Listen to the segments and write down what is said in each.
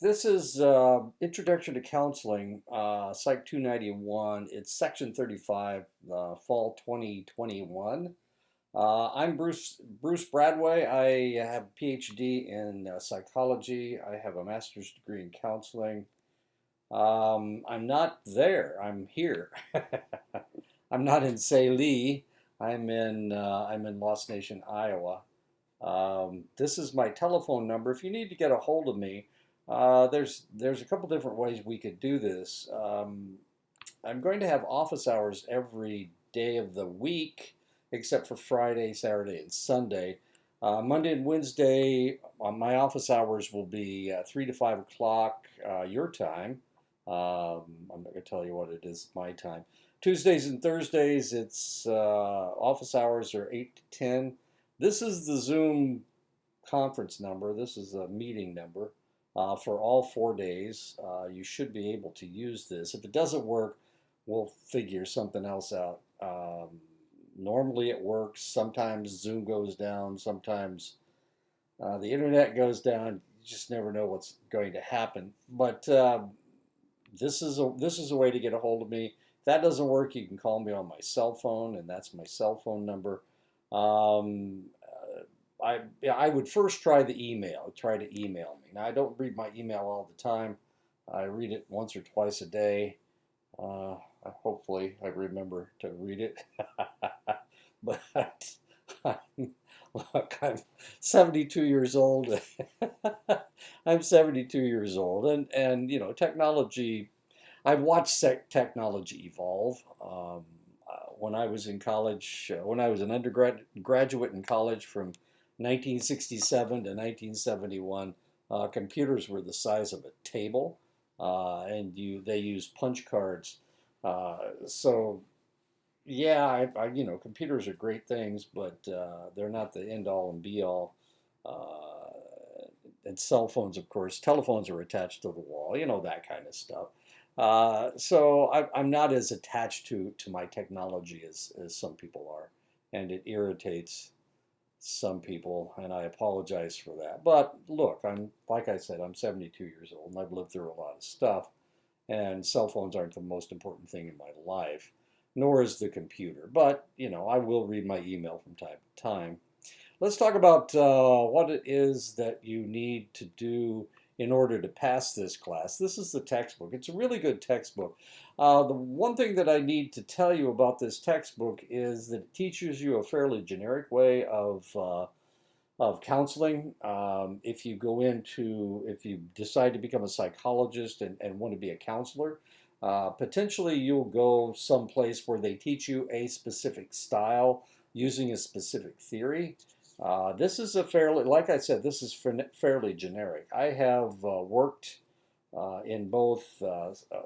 This is Introduction to Counseling, Psych 291. It's Section 35, Fall 2021. I'm Bruce Bradway. I have a PhD in psychology. I have a master's degree in counseling. I'm not there. I'm here. I'm not in Saline. I'm in Lost Nation, Iowa. This is my telephone number. If you need to get a hold of me, there's a couple different ways we could do this. I'm going to have office hours every day of the week, except for Friday, Saturday, and Sunday. Monday and Wednesday, my office hours will be 3 to 5 o'clock your time. I'm not going to tell you what it is my time. Tuesdays and Thursdays, it's office hours are 8 to 10. This is the Zoom conference number. This is a meeting number for all 4 days. You should be able to use this. If it doesn't work, we'll figure something else out. Normally it works. Sometimes Zoom goes down. Sometimes the internet goes down. You just never know what's going to happen. But this is a way to get a hold of me. If that doesn't work, you can call me on my cell phone, and that's my cell phone number. Um, I would first try the email. Try to email me. Now I don't read my email all the time. I read it once or twice a day. Uh, Hopefully I remember to read it. But look, I'm 72 years old. I'm 72 years old, and technology. I've watched technology evolve. When I was in college, when I was an undergraduate in college from 1967 to 1971, computers were the size of a table, and they used punch cards. So yeah, computers are great things, but they're not the end all and be all. Uh, and cell phones, of course, telephones are attached to the wall, that kind of stuff. So I'm not as attached to my technology as some people are, and it irritates some people, and I apologize for that. But look, like I said, I'm 72 years old, and I've lived through a lot of stuff, and cell phones aren't the most important thing in my life, nor is the computer. But I will read my email from time to time. Let's talk about what it is that you need to do in order to pass this class. This is the textbook. It's a really good textbook. The one thing that I need to tell you about this textbook is that it teaches you a fairly generic way of counseling. If you decide to become a psychologist and want to be a counselor, potentially you'll go someplace where they teach you a specific style using a specific theory. This is like I said, this is fairly generic. I have worked in both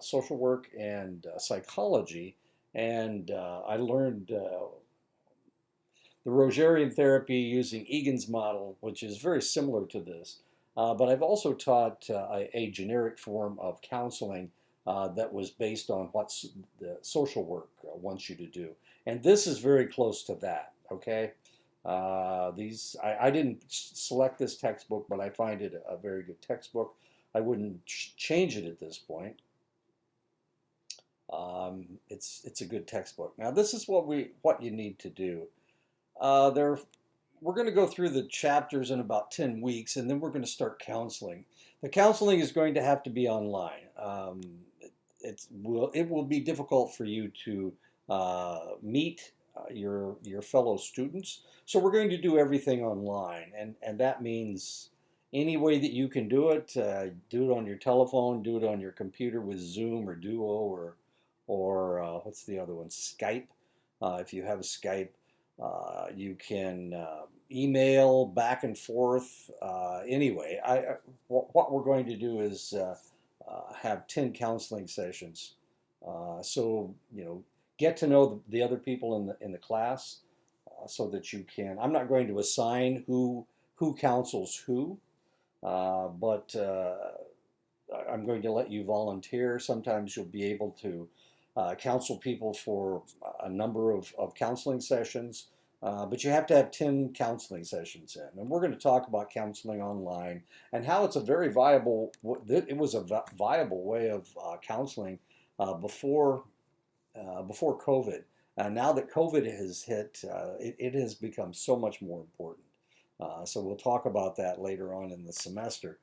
social work and psychology, and I learned the Rogerian therapy using Egan's model, which is very similar to this. But I've also taught a generic form of counseling that was based on what the social work wants you to do. And this is very close to that, okay? I didn't select this textbook, but I find it a very good textbook. I wouldn't change it at this point. It's a good textbook. Now this is what you need to do. There, we're going to go through the chapters in about 10 weeks, and then we're going to start counseling. The counseling is going to have to be online. It will be difficult for you to meet your fellow students. So we're going to do everything online, and that means any way that you can do it on your telephone, do it on your computer with Zoom or Duo or what's the other one, Skype. If you have a Skype, you can email back and forth. Anyway, what we're going to do is have 10 counseling sessions. So get to know the other people in the class, so that you can. I'm not going to assign who counsels who, but I'm going to let you volunteer. Sometimes you'll be able to counsel people for a number of counseling sessions. But you have to have 10 counseling sessions in. And we're going to talk about counseling online and how it's a very viable, it was a viable way of counseling before before COVID. Now that COVID has hit, it has become so much more important. So we'll talk about that later on in the semester.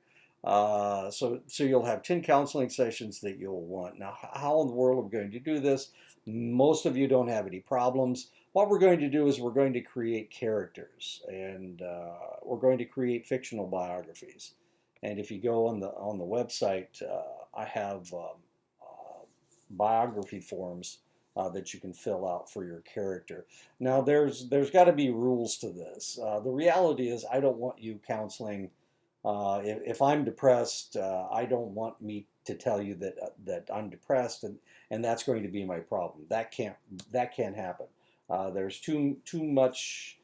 So you'll have 10 counseling sessions that you'll want. Now, how in the world are we going to do this? Most of you don't have any problems. What we're going to do is we're going to create characters, and we're going to create fictional biographies. And if you go on the website, I have biography forms that you can fill out for your character. Now, there's got to be rules to this. The reality is, I don't want you counseling. If I'm depressed, I don't want me to tell you that I'm depressed and that's going to be my problem. That can't happen. There's too much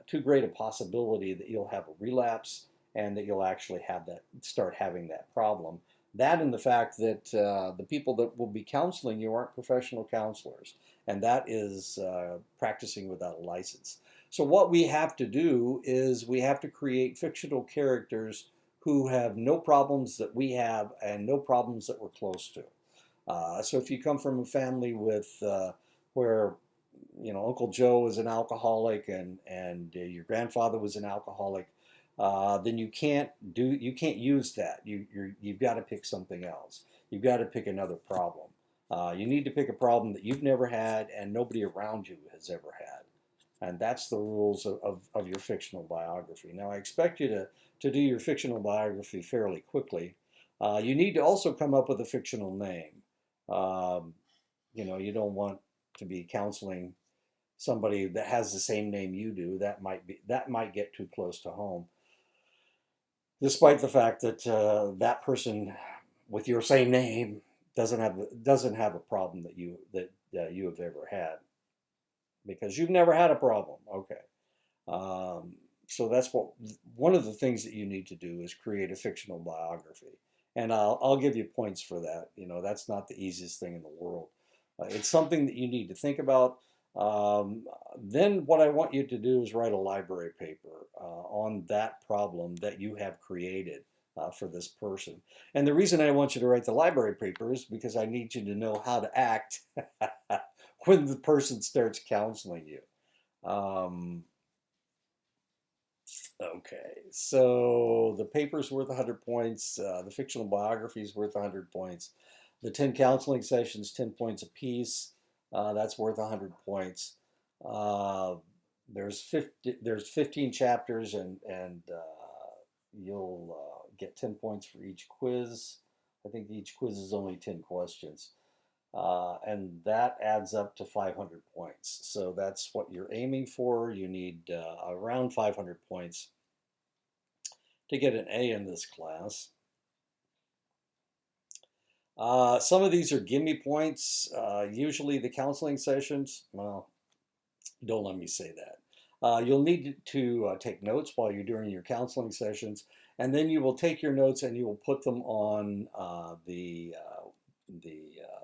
too great a possibility that you'll have a relapse and that you'll actually start having that problem. That and the fact that the people that will be counseling you aren't professional counselors, and that is practicing without a license. So what we have to do is we have to create fictional characters who have no problems that we have and no problems that we're close to. So if you come from a family with where Uncle Joe was an alcoholic and your grandfather was an alcoholic, then you can't use that. You've got to pick something else. You've got to pick another problem. You need to pick a problem that you've never had and nobody around you has ever had. And that's the rules of your fictional biography. Now, I expect you to do your fictional biography fairly quickly. You need to also come up with a fictional name. Um, you don't want to be counseling somebody that has the same name you do. That might get too close to home, despite the fact that that person with your same name doesn't have a problem that you have ever had because you've never had a problem. Okay. So that's one of the things that you need to do is create a fictional biography, and I'll give you points for that. That's not the easiest thing in the world. It's something that you need to think about. Um, then what I want you to do is write a library paper on that problem that you have created for this person. And the reason I want you to write the library paper is because I need you to know how to act when the person starts counseling you. Um, Okay, so the paper's worth 100 points. The fictional biography is worth 100 points. The 10 counseling sessions, 10 points apiece. That's worth 100 points. Uh, there's 15 chapters, and you'll get 10 points for each quiz. I think each quiz is only 10 questions. And that adds up to 500 points. So that's what you're aiming for. You need around 500 points to get an A in this class. Some of these are gimme points. Usually the counseling sessions, well, don't let me say that. You'll need to take notes while you're doing your counseling sessions, and then you will take your notes and you will put them on the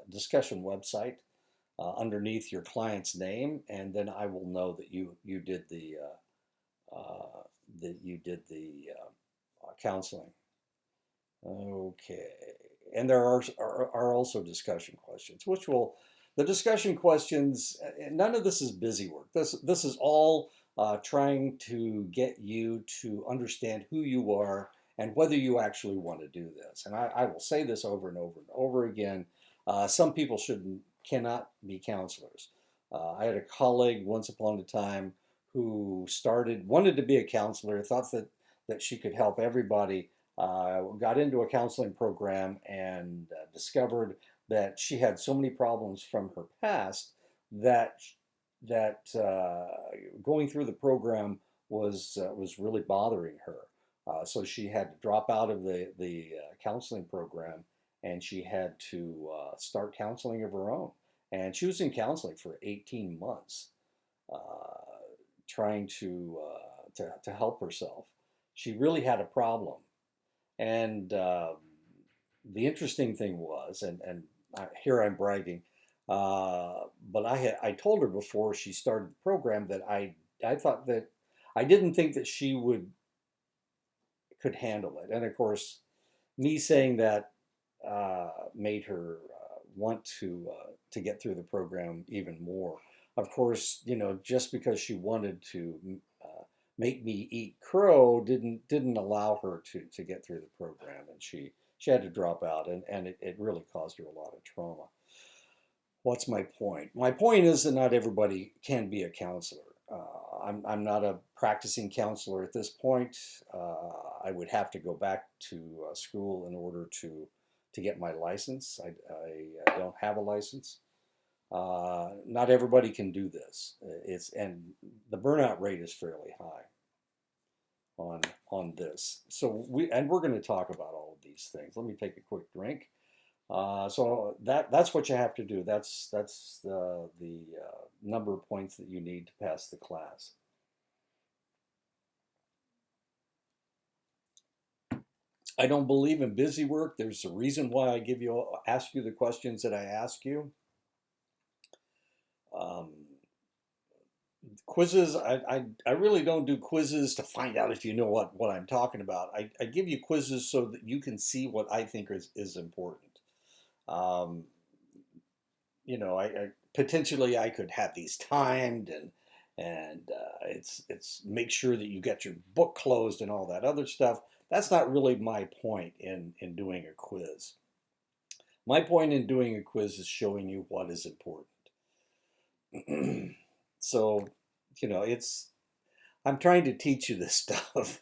discussion website underneath your client's name, and then I will know that you did the counseling. Okay, and there are also discussion questions, the discussion questions. None of this is busy work. This is all trying to get you to understand who you are and whether you actually want to do this. And I will say this over and over and over again. Some people cannot be counselors. I had a colleague once upon a time who wanted to be a counselor, thought that she could help everybody, got into a counseling program and discovered that she had so many problems from her past that going through the program was really bothering her. So she had to drop out of the counseling program, and she had to start counseling of her own. And she was in counseling for 18 months, uh, trying to help herself. She really had a problem. And the interesting thing was, and here I'm bragging, But I told her before she started the program that I thought that I didn't think that she would could handle it. And of course, me saying that made her want to get through the program even more. Of course, just because she wanted to make me eat crow didn't allow her to get through the program, and she had to drop out, and it really caused her a lot of trauma. What's my point? My point is that not everybody can be a counselor. I'm not a practicing counselor at this point. I would have to go back to school in order to get my license. I don't have a license. Not everybody can do this. And the burnout rate is fairly high on this. So we're going to talk about all of these things. Let me take a quick drink. So that's what you have to do. That's the number of points that you need to pass the class. I don't believe in busy work. There's a reason why ask you the questions that I ask you. Um, Quizzes, I really don't do quizzes to find out if you know what I'm talking about. I give you quizzes so that you can see what I think is important. Um, I potentially I could have these timed and it's make sure that you get your book closed and all that other stuff. That's not really my point in doing a quiz. My point in doing a quiz is showing you what is important. So, it's I'm trying to teach you this stuff.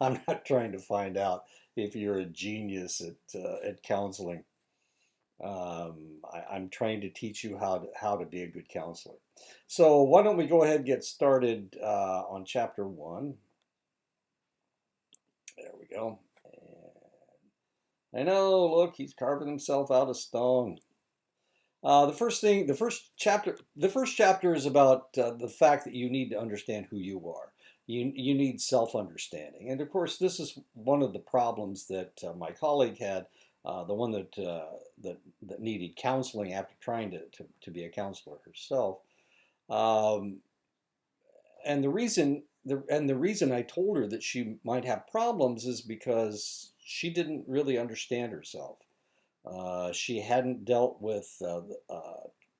I'm not trying to find out if you're a genius at counseling. I'm trying to teach you how to be a good counselor. So why don't we go ahead and get started on chapter 1. There we go. And I know, look, he's carving himself out of stone. The first chapter is about the fact that you need to understand who you are. You need self-understanding, and of course, this is one of the problems that my colleague had, the one that needed counseling after trying to be a counselor herself. Um, and the reason I told her that she might have problems is because she didn't really understand herself. She hadn't dealt with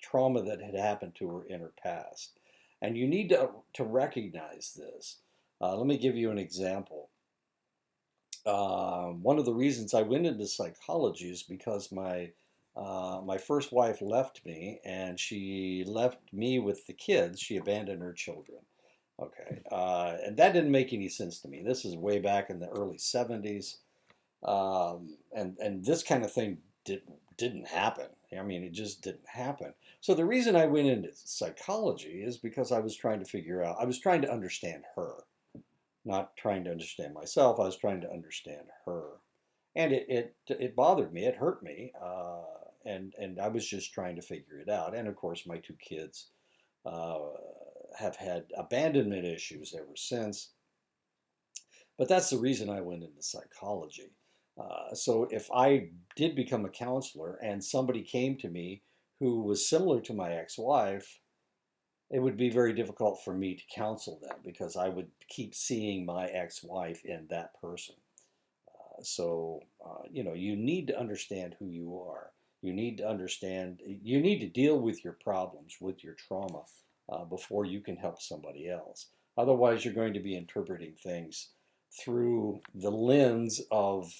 trauma that had happened to her in her past. And you need to recognize this. Let me give you an example. One of the reasons I went into psychology is because my first wife left me, and she left me with the kids. She abandoned her children. Okay, and that didn't make any sense to me. This is way back in the early 70s, and this kind of thing didn't happen. I mean, it just didn't happen. So the reason I went into psychology is because I was trying to understand her, not trying to understand myself. I was trying to understand her, and it bothered me. It hurt me, and I was just trying to figure it out. And of course, my two kids uh, have had abandonment issues ever since. But that's the reason I went into psychology. So if I did become a counselor and somebody came to me who was similar to my ex-wife, it would be very difficult for me to counsel them because I would keep seeing my ex-wife in that person. So you need to understand who you are. You need to deal with your problems, with your trauma, before you can help somebody else. Otherwise, you're going to be interpreting things through the lens of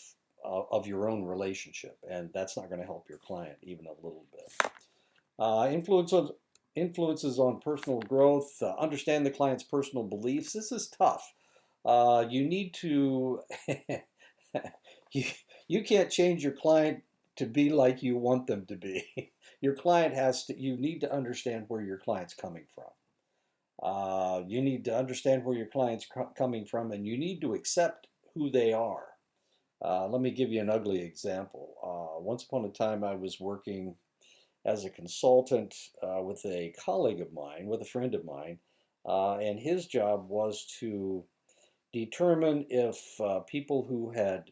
your own relationship, and that's not going to help your client even a little bit. Influences on personal growth. Understand the client's personal beliefs. This is tough. You need to you, you can't change your client to be like you want them to be. You need to understand where your client's coming from. You need to understand where your client's coming from, and you need to accept who they are. Let me give you an ugly example. Once upon a time, I was working as a consultant with a colleague of mine, with a friend of mine, and his job was to determine if people who had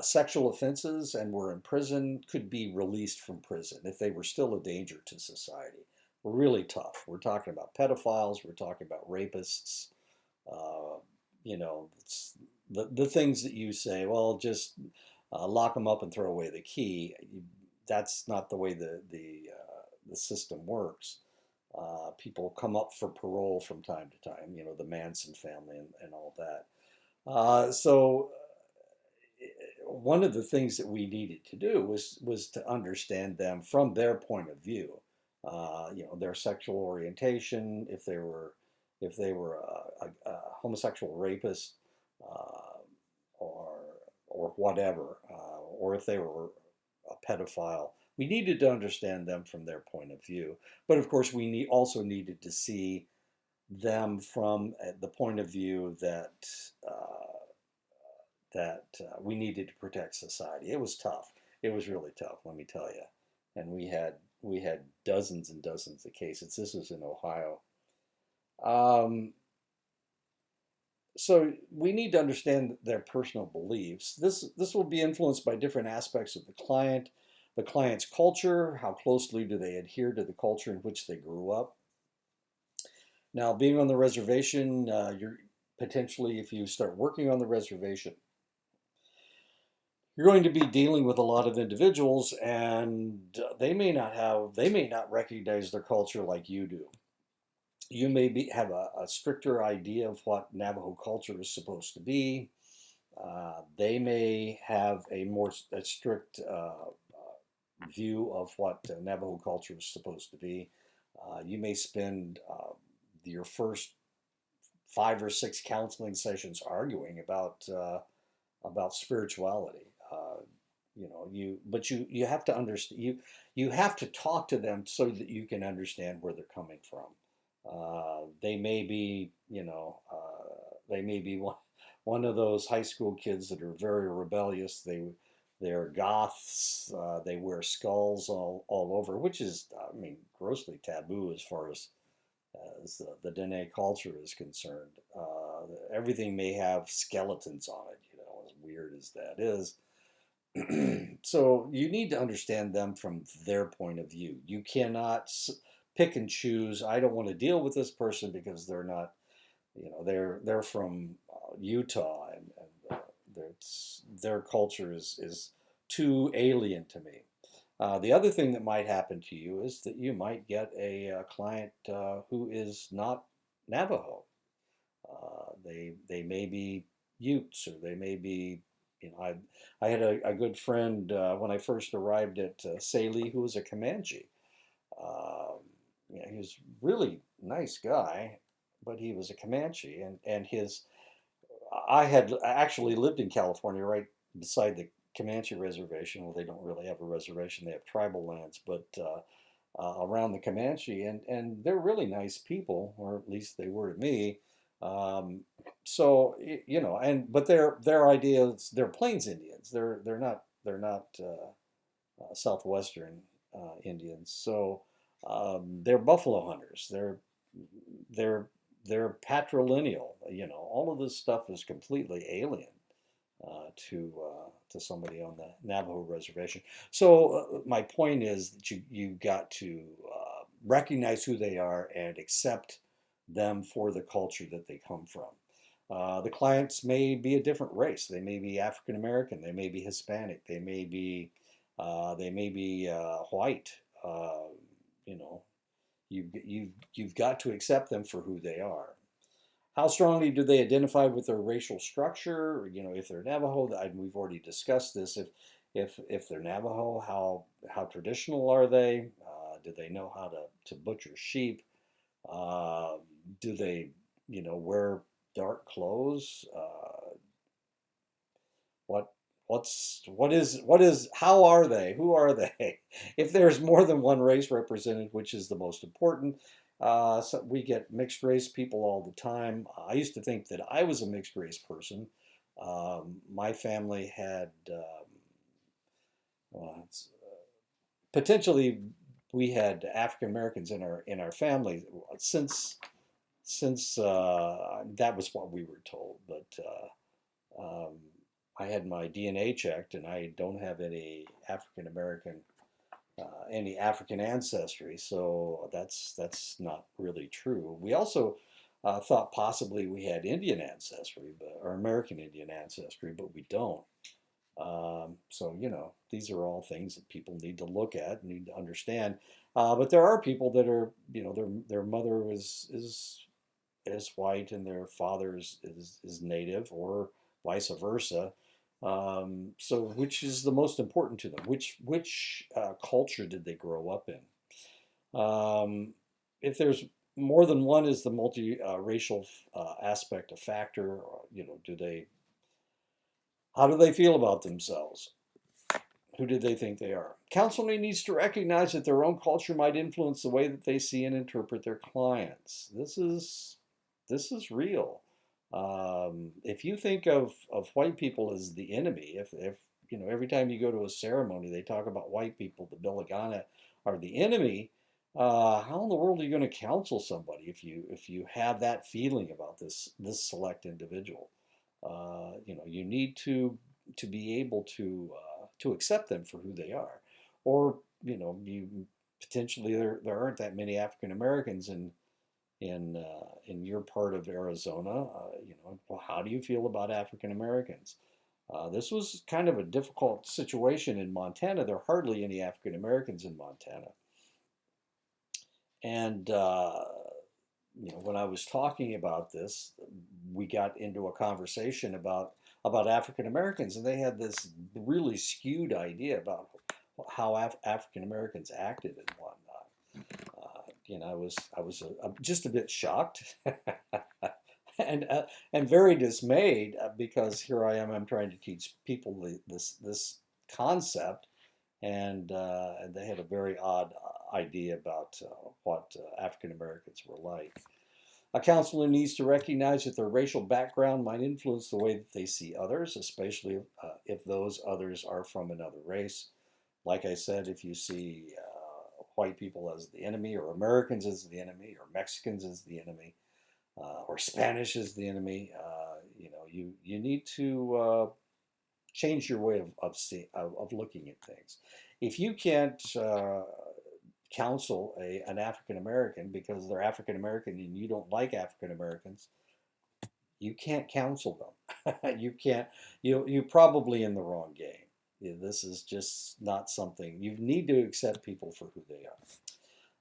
sexual offenses and were in prison could be released from prison if they were still a danger to society. We're really tough. We're talking about pedophiles. We're talking about rapists. Uh, it's the things that you say, well, just lock them up and throw away the key. That's not the way the system works. People come up for parole from time to time, the Manson family and all that. So one of the things that we needed to do was to understand them from their point of view. Their sexual orientation, if they were a homosexual rapist, uh, or whatever, or if they were a pedophile. We needed to understand them from their point of view, but of course also needed to see them from the point of view that we needed to protect society. It was tough. It was really tough, let me tell you. And we had dozens and dozens of cases. This was in Ohio. Um, so we need to understand their personal beliefs. This will be influenced by different aspects of the client's culture, how closely do they adhere to the culture in which they grew up. Now, being on the reservation, you're potentially, if you start working on the reservation, you're going to be dealing with a lot of individuals, and they may not recognize their culture like you do. You may have a stricter idea of what Navajo culture is supposed to be. They may have a strict view of what Navajo culture is supposed to be. You may spend your first 5 or 6 counseling sessions arguing about spirituality. But you have to understand, you have to talk to them so that you can understand where they're coming from. They may be one of those high school kids that are very rebellious. They're goths. They wear skulls all over, which is, I mean, grossly taboo as far as the Dene culture is concerned. Everything may have skeletons on it, as weird as that is. So you need to understand them from their point of view. You cannot pick and choose. I don't want to deal with this person because they're not, they're from Utah, and their culture is too alien to me. The other thing that might happen to you is that you might get a client who is not Navajo. They may be Utes, or they may be, I had a good friend when I first arrived at Saley who was a Comanche. Um, he was a really nice guy, but he was a Comanche, and I had actually lived in California right beside the Comanche reservation. Well, they don't really have a reservation; they have tribal lands, but around the Comanche, and they're really nice people, or at least they were to me. Um, but their ideas, they're Plains Indians. They're not Southwestern Indians. So they're buffalo hunters. They're they're patrilineal. All of this stuff is completely alien to somebody on the Navajo reservation. So my point is that you got to recognize who they are and accept them for the culture that they come from. The clients may be a different race. They may be African American. They may be Hispanic. They may be white. You know, you've got to accept them for who they are. How strongly do they identify with their racial structure? If they're Navajo, we've already discussed this. If they're Navajo, how traditional are they? Do they know how to butcher sheep? Uh, do they, wear dark clothes? What what is how are they? Who are they? If there's more than one race represented, which is the most important? So we get mixed race people all the time. I used to think that I was a mixed race person. My family had well, potentially we had African Americans in our family since that was what we were told, but. Um, I had my DNA checked, and I don't have any African ancestry, so that's not really true. We also thought possibly we had Indian ancestry, or American Indian ancestry, but we don't. So these are all things that people need to look at, need to understand. But there are people that are, their mother is white and their father is native, or vice versa. So which is the most important to them? Which culture did they grow up in? If there's more than one, is the multi-racial aspect a factor? Or, how do they feel about themselves? Who do they think they are? Counseling needs to recognize that their own culture might influence the way that they see and interpret their clients. This is real. If you think of white people as the enemy, if every time you go to a ceremony they talk about white people, the Billigana are the enemy, how in the world are you going to counsel somebody if you have that feeling about this select individual? You need to be able to accept them for who they are, or you potentially there aren't that many African Americans in your part of Arizona. Well, how do you feel about African Americans? This was kind of a difficult situation in Montana. There are hardly any African Americans in Montana, and when I was talking about this, we got into a conversation about African Americans, and they had this really skewed idea about how African Americans acted and whatnot. I was just a bit shocked and very dismayed, because here I am. I'm trying to teach people this concept, and they had a very odd idea about what African Americans were like. A counselor needs to recognize that their racial background might influence the way that they see others, especially if those others are from another race. Like I said, if you see white people as the enemy, or Americans as the enemy, or Mexicans as the enemy, or Spanish as the enemy, you need to change your way of looking at things. If you can't counsel an African American because they're African American and you don't like African Americans, you can't counsel them. You can't. You're probably in the wrong game. This is just not something you need to accept people for who they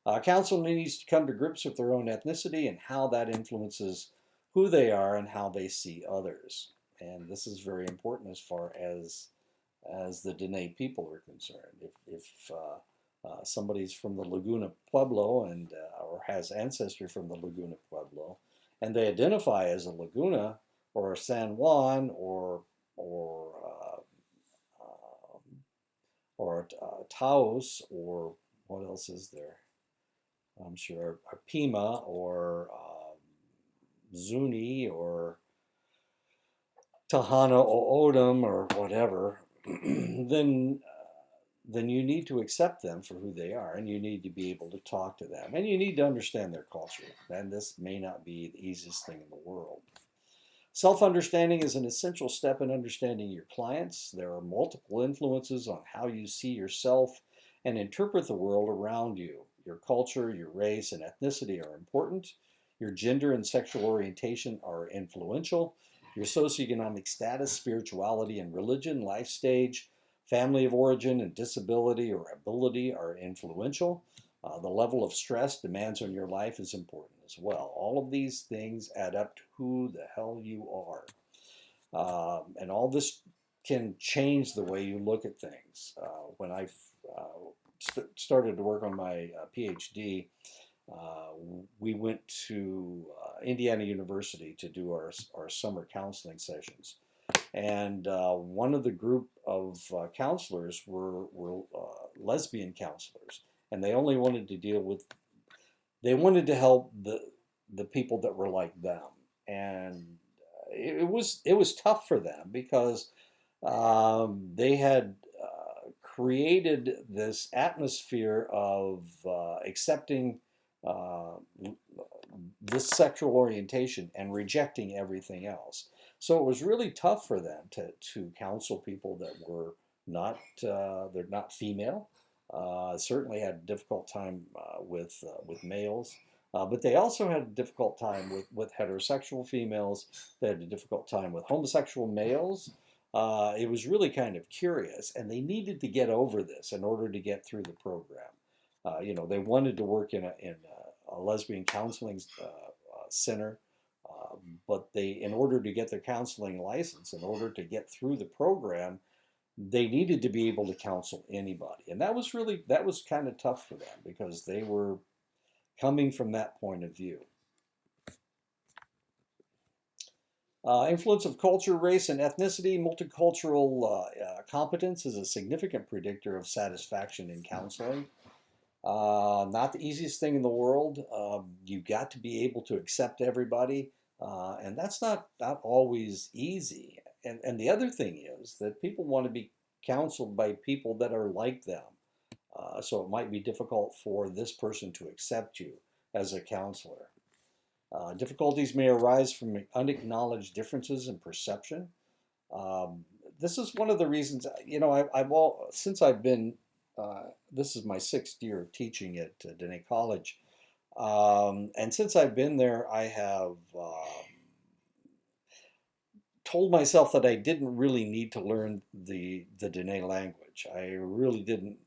are. Counseling needs to come to grips with their own ethnicity and how that influences who they are and how they see others. And this is very important as far as the Dene people are concerned. If somebody's from the Laguna Pueblo or has ancestry from the Laguna Pueblo, and they identify as a Laguna or a San Juan or Taos, or what else is there? I'm sure a Pima or Zuni or Tahana O'odham or whatever, then you need to accept them for who they are, and you need to be able to talk to them, and you need to understand their culture. And this may not be the easiest thing in the world. Self-understanding is an essential step in understanding your clients. There are multiple influences on how you see yourself and interpret the world around you. Your culture, your race, and ethnicity are important. Your gender and sexual orientation are influential. Your socioeconomic status, spirituality and religion, life stage, family of origin, and disability or ability are influential. The level of stress demands on your life is important as well. All of these things add up to who the hell you are. And all this can change the way you look at things. When I started to work on my PhD, we went to Indiana University to do our summer counseling sessions. And one of the group of counselors were lesbian counselors, and they only wanted to they wanted to help the people that were like them, and it was tough for them because they had created this atmosphere of accepting uh, this sexual orientation and rejecting everything else. So it was really tough for them to counsel people that were not they're not female. Certainly had a difficult time with males, but they also had a difficult time with heterosexual females. They had a difficult time with homosexual males. It was really kind of curious, and they needed to get over this in order to get through the program. They wanted to work in a lesbian counseling center, uh, but in order to get their counseling license, in order to get through the program, they needed to be able to counsel anybody, and that was kind of tough for them because they were coming from that point of view. Influence of culture, race, and ethnicity. Multicultural competence is a significant predictor of satisfaction in counseling. Not the easiest thing in the world. You've got to be able to accept everybody, and that's not always easy. And the other thing is that people want to be counseled by people that are like them. So it might be difficult for this person to accept you as a counselor. Difficulties may arise from unacknowledged differences in perception. Um, this is one of the reasons, since I've been, this is my sixth year of teaching at Dene College. And since I've been there, I have told myself that I didn't really need to learn the Dene language. I really didn't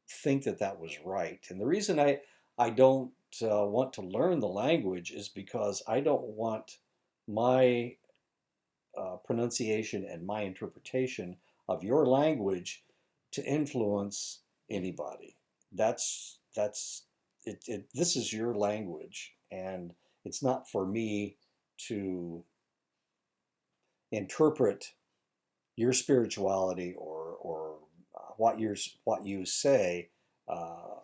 think that that was right. And the reason I don't want to learn the language is because I don't want my pronunciation and my interpretation of your language to influence anybody. That's this is your language, and it's not for me to interpret your spirituality or what you say uh,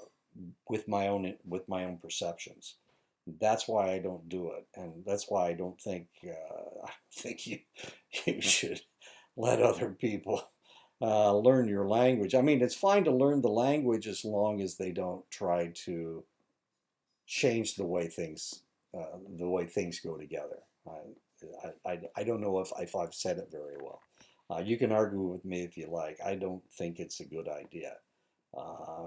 with my own perceptions. That's why I don't do it, and that's why I don't think I think you should let other people learn your language. I mean, it's fine to learn the language as long as they don't try to change the way things go together. I don't know if I've said it very well. You can argue with me if you like. I don't think it's a good idea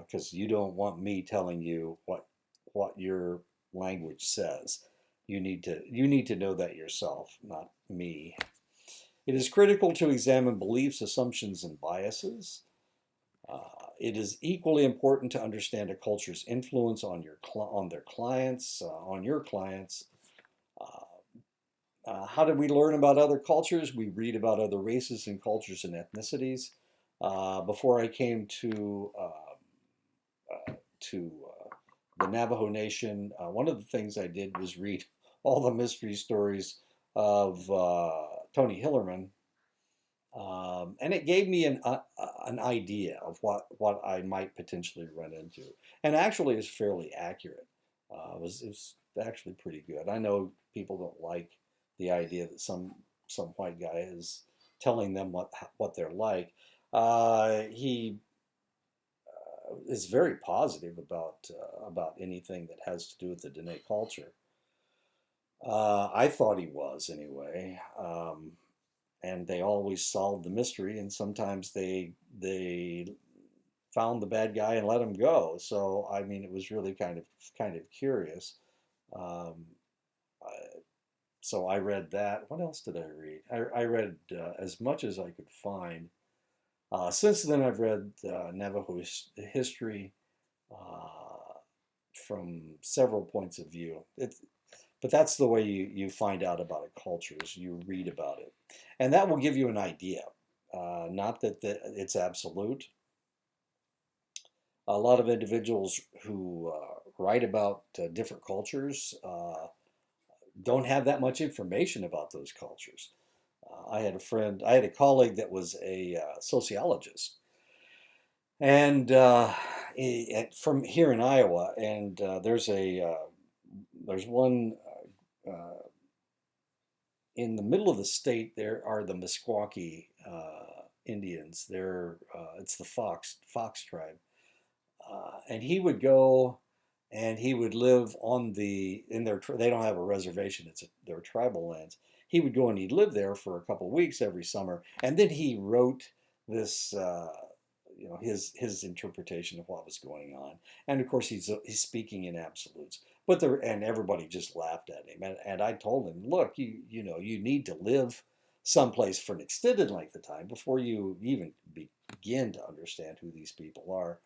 because you don't want me telling you what your language says. You need to know that yourself, not me. It is critical to examine beliefs, assumptions, and biases. It is equally important to understand a culture's influence on on their clients, on your clients. Uh, how did we learn about other cultures? We read about other races and cultures and ethnicities. Before I came to the Navajo Nation, one of the things I did was read all the mystery stories of Tony Hillerman, and it gave me an idea of what I might potentially run into. And actually, it's fairly accurate. It was actually pretty good. I know people don't like the idea that some white guy is telling them what they're like. He is very positive about anything that has to do with the Dene culture. I thought he was anyway. And they always solved the mystery, and sometimes they found the bad guy and let him go. So I mean, it was really kind of curious. Um, I- so I read that. What else did I read? I read as much as I could find. Since then, I've read Navajo history uh, from several points of view. But that's the way you find out about a culture is you read about it. And that will give you an idea. Not that it's absolute. A lot of individuals who write about different cultures don't have that much information about those cultures. I had a colleague that was a sociologist, and from here in Iowa, and there's one in the middle of the state. There are the Meskwaki Indians. It's the Fox tribe, and he would go and he would live on the in their they don't have a reservation. Their tribal lands. he would go and he'd live there for a couple of weeks every summer, and then he wrote this, his interpretation of what was going on. And of course, he's speaking in absolutes. But and everybody just laughed at him. And I told him, look, you need to live someplace for an extended length of time before you even begin to understand who these people are.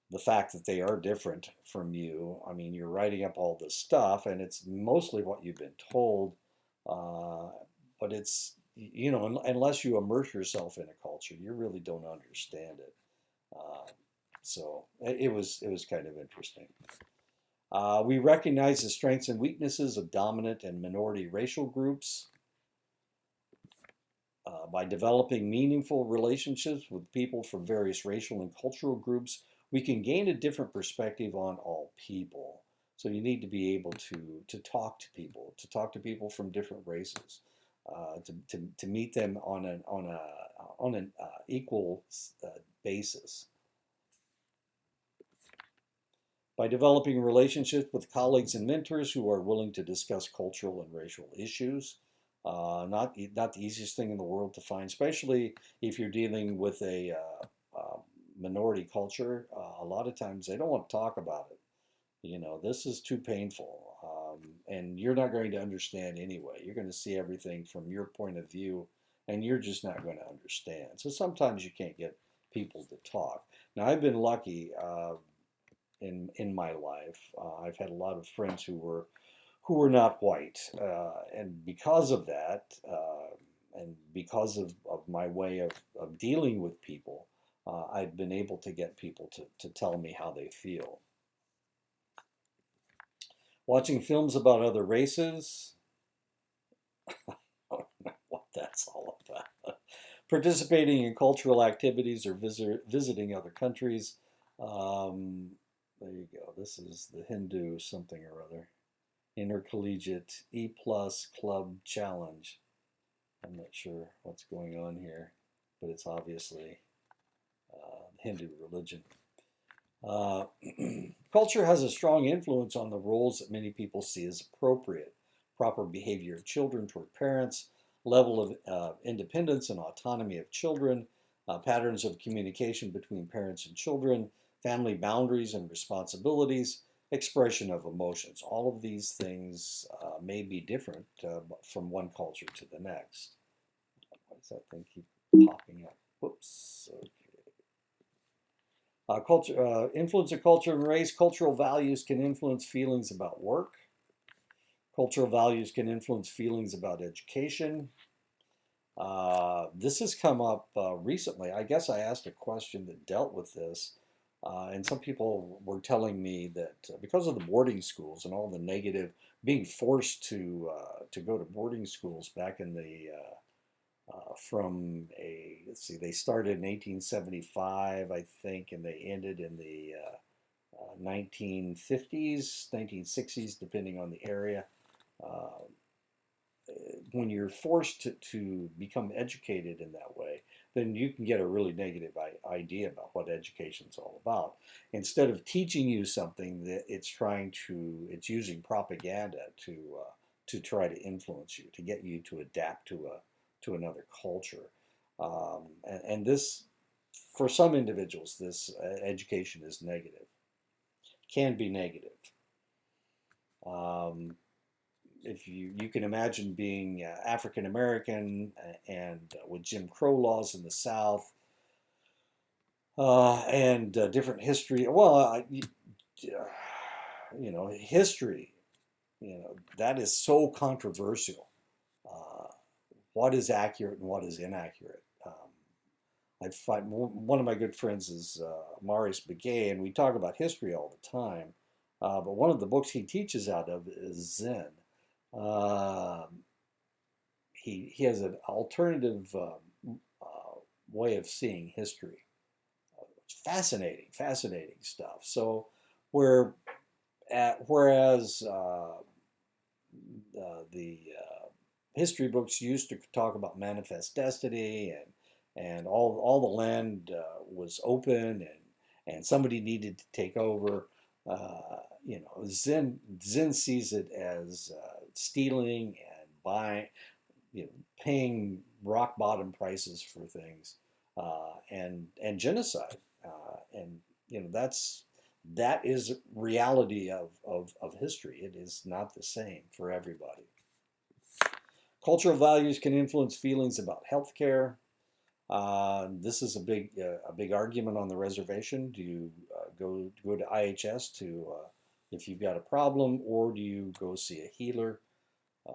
The fact that they are different from you. I mean, you're writing up all this stuff, and it's mostly what you've been told. Uh, but it's, unless you immerse yourself in a culture, you really don't understand it. Uh, so it was kind of interesting. We recognize the strengths and weaknesses of dominant and minority racial groups by developing meaningful relationships with people from various racial and cultural groups. We can gain a different perspective on all people. So you need to be able to talk to people from different races, to meet them on an equal basis. By developing relationships with colleagues and mentors who are willing to discuss cultural and racial issues. Not the easiest thing in the world to find, especially if you're dealing with a minority culture. A lot of times they don't want to talk about it. This is too painful, and you're not going to understand anyway. You're going to see everything from your point of view, and you're just not going to understand. So sometimes you can't get people to talk. Now, I've been lucky. In my life. I've had a lot of friends who were not white, and because of that, and because of my way of dealing with people, I've been able to get people to tell me how they feel. Watching films about other races, I don't know what that's all about. Participating in cultural activities or visiting other countries. Um, there you go. This is the Hindu something or other. Intercollegiate E Plus Club Challenge. I'm not sure what's going on here, but it's obviously Hindu religion. Uh, Culture has a strong influence on the roles that many people see as appropriate. Proper behavior of children toward parents, level of independence and autonomy of children, patterns of communication between parents and children, family boundaries and responsibilities, expression of emotions. All of these things may be different from one culture to the next. Why does that thing keep popping up? Whoops. Okay. Influence of culture and race. Cultural values can influence feelings about work. Cultural values can influence feelings about education. This has come up recently. I guess I asked a question that dealt with this, and some people were telling me that because of the boarding schools and all the negative, being forced to go to boarding schools back in the let's see, they started in 1875, I think, and they ended in the 1950s, 1960s, depending on the area. Uh, when you're forced to become educated in that way, then you can get a really negative idea about what education is all about. Instead of teaching you something, that it's using propaganda to try to influence you, to get you to adapt to another culture. And this, for some individuals, this education is negative, can be negative. Um, if you can imagine being African American and with Jim Crow laws in the South, and different history. Well, history. That is so controversial. Uh, what is accurate and what is inaccurate? I find one of my good friends is Maurice Begay, and we talk about history all the time. But one of the books he teaches out of is Zen. Uh, he has an alternative way of seeing history. It's fascinating stuff. So where whereas the history books used to talk about manifest destiny and all the land was open and somebody needed to take over. Zen sees it as stealing and buying, paying rock bottom prices for things, and genocide, and that is reality of history. It is not the same for everybody. Cultural values can influence feelings about healthcare. This is a big argument on the reservation. Do you go to IHS to if you've got a problem, or do you go see a healer? Uh,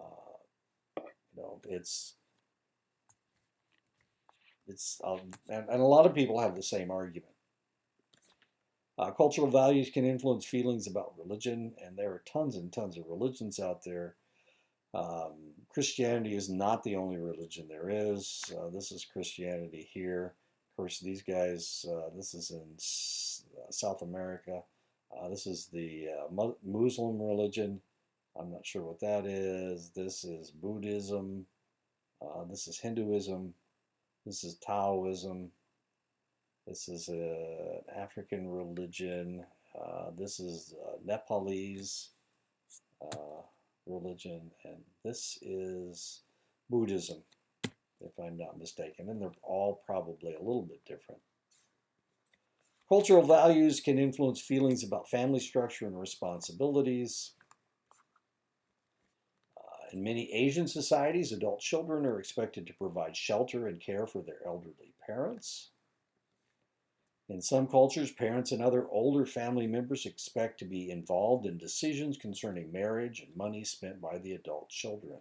and a lot of people have the same argument. Cultural values can influence feelings about religion, and there are tons and tons of religions out there. Christianity is not the only religion there is. This is Christianity here. Of course, these guys, this is in South America. This is the Muslim religion. I'm not sure what that is. This is Buddhism. This is Hinduism. This is Taoism. This is an African religion. This is Nepalese religion, and this is Buddhism, if I'm not mistaken. And they're all probably a little bit different. Cultural values can influence feelings about family structure and responsibilities. In many Asian societies, adult children are expected to provide shelter and care for their elderly parents. In some cultures, parents and other older family members expect to be involved in decisions concerning marriage and money spent by the adult children.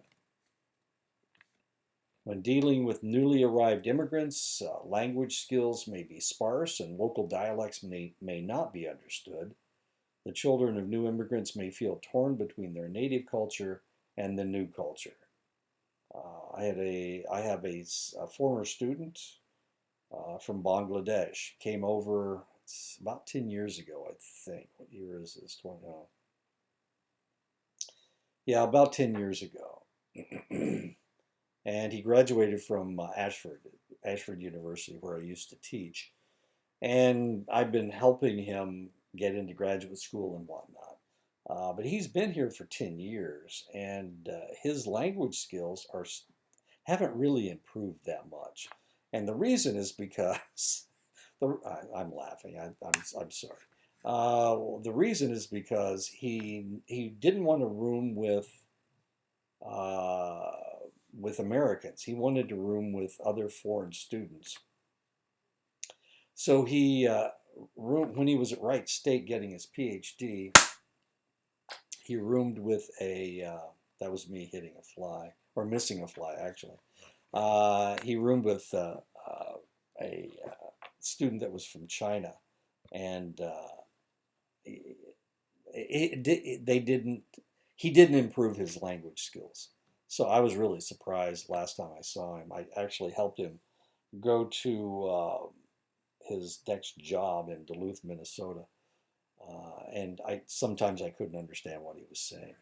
When dealing with newly arrived immigrants, language skills may be sparse and local dialects may not be understood. The children of new immigrants may feel torn between their native culture and the new culture. I have a former student from Bangladesh. Came over about 10 years ago, I think. What year is this? 20, yeah, about 10 years ago. And he graduated from Ashford University, where I used to teach. And I've been helping him get into graduate school and whatnot. But he's been here for 10 years, and his language skills haven't really improved that much. And the reason is because I'm laughing. I'm sorry. The reason is because he didn't want to room with Americans. He wanted to room with other foreign students. So when he was at Wright State getting his PhD, he roomed with that was me hitting a fly, or missing a fly, actually. He roomed with a student that was from China, and he didn't improve his language skills. So I was really surprised last time I saw him. I actually helped him go to his next job in Duluth, Minnesota, and sometimes I couldn't understand what he was saying.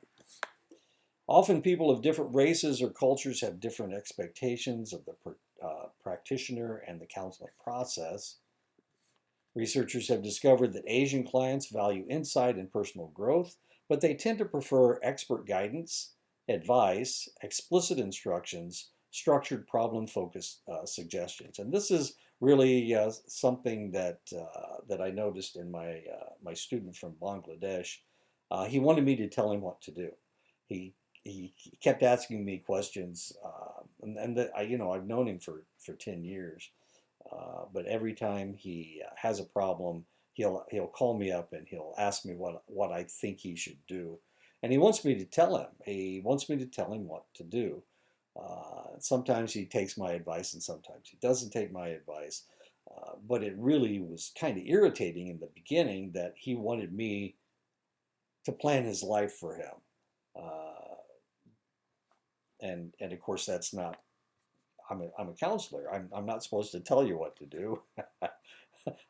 Often people of different races or cultures have different expectations of the practitioner and the counseling process. Researchers have discovered that Asian clients value insight and personal growth, but they tend to prefer expert guidance, advice, explicit instructions, structured problem-focused suggestions. And this is really something that I noticed in my student from Bangladesh. He wanted me to tell him what to do. He kept asking me questions, I've known him for 10 years, but every time he has a problem, he'll call me up and he'll ask me what I think he should do, and he wants me to tell him. He wants me to tell him what to do. Sometimes he takes my advice, and sometimes he doesn't take my advice. But it really was kind of irritating in the beginning that he wanted me to plan his life for him. And of course, that's not. I'm a counselor. I'm not supposed to tell you what to do.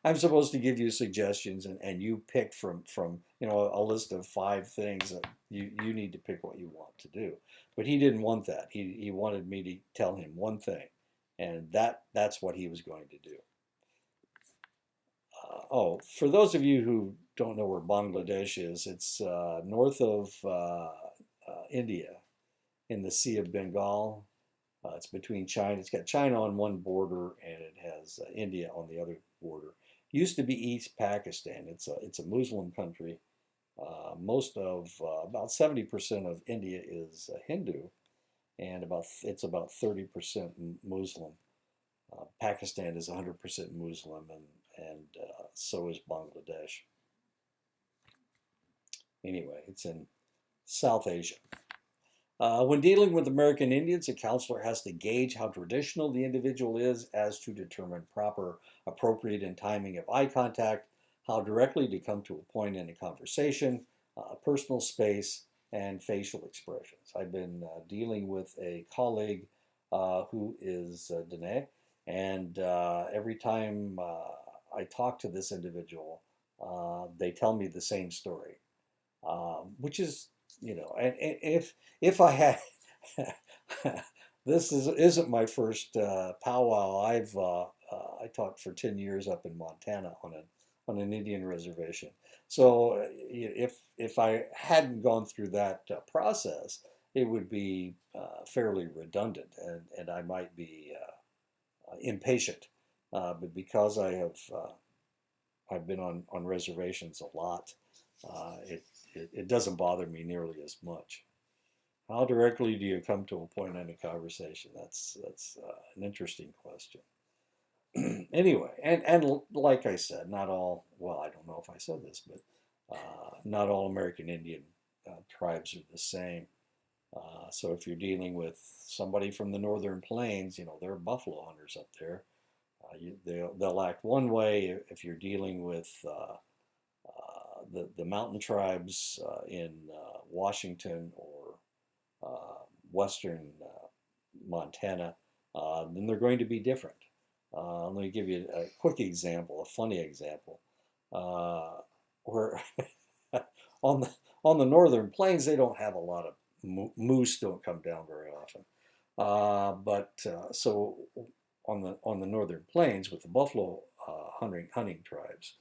I'm supposed to give you suggestions, and you pick from a list of 5 things that you need to pick what you want to do. But he didn't want that. He wanted me to tell him one thing, and that's what he was going to do. For those of you who don't know where Bangladesh is, it's north of India, in the Sea of Bengal. It's between China. It's got China on one border, and it has India on the other border. Used to be East Pakistan. It's a Muslim country. Most of about 70% of India is Hindu, and it's about 30% Muslim. Pakistan is 100% Muslim, and so is Bangladesh. Anyway, it's in South Asia. When dealing with American Indians, a counselor has to gauge how traditional the individual is as to determine proper, appropriate, and timing of eye contact, how directly to come to a point in a conversation, personal space, and facial expressions. I've been dealing with a colleague who is Dene, and every time I talk to this individual, they tell me the same story, which is, and if I had, this isn't my first powwow. I taught for 10 years up in Montana on an Indian reservation. So if I hadn't gone through that process, it would be fairly redundant, and I might be impatient. But because I've been on reservations a lot, it doesn't bother me nearly as much. How directly do you come to a point in a conversation? That's an interesting question. Anyway, and like I said, not all. Well, I don't know if I said this, but not all American Indian tribes are the same. So if you're dealing with somebody from the Northern Plains, there are buffalo hunters up there. They'll act one way. If you're dealing with the mountain tribes in Washington or western Montana, then they're going to be different. Let me give you a quick example, a funny example, where on the northern plains they don't have a lot of moose. Don't come down very often, but so on the northern plains with the buffalo hunting tribes,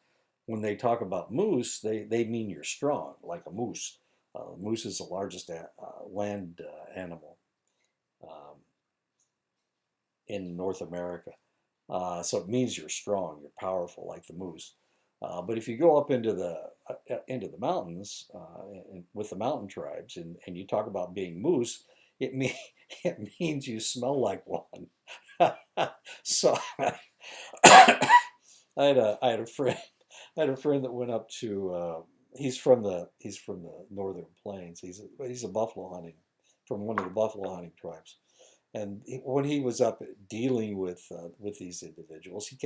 when they talk about moose, they mean you're strong, like a moose. Moose is the largest land animal um, in North America. So it means you're strong, you're powerful, like the moose. But if you go up into the mountains with the mountain tribes, and you talk about being moose, it mean, it means you smell like one. So I had a friend that went up to. He's from the northern plains. He's a buffalo hunting from one of the buffalo hunting tribes, and when he was up dealing with these individuals, he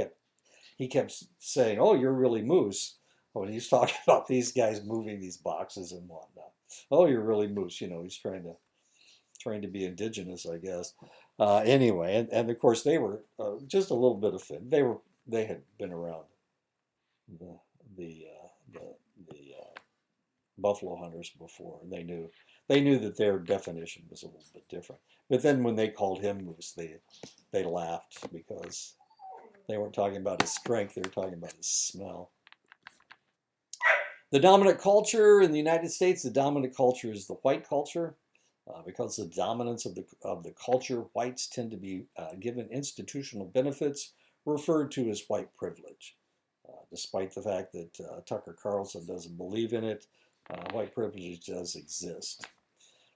kept saying, "Oh, you're really moose." When he's talking about these guys moving these boxes and whatnot. "Oh, you're really moose." He's trying to be indigenous, I guess. Anyway, and of course they were just a little bit offended. They had been around the the buffalo hunters before, and they knew that their definition was a little bit different. But then when they called him moose, they laughed because they weren't talking about his strength; they were talking about his smell. The dominant culture in the United States, the dominant culture is the white culture. Because of the dominance of the culture, whites tend to be given institutional benefits referred to as white privilege. Despite the fact that Tucker Carlson doesn't believe in it, white privilege does exist.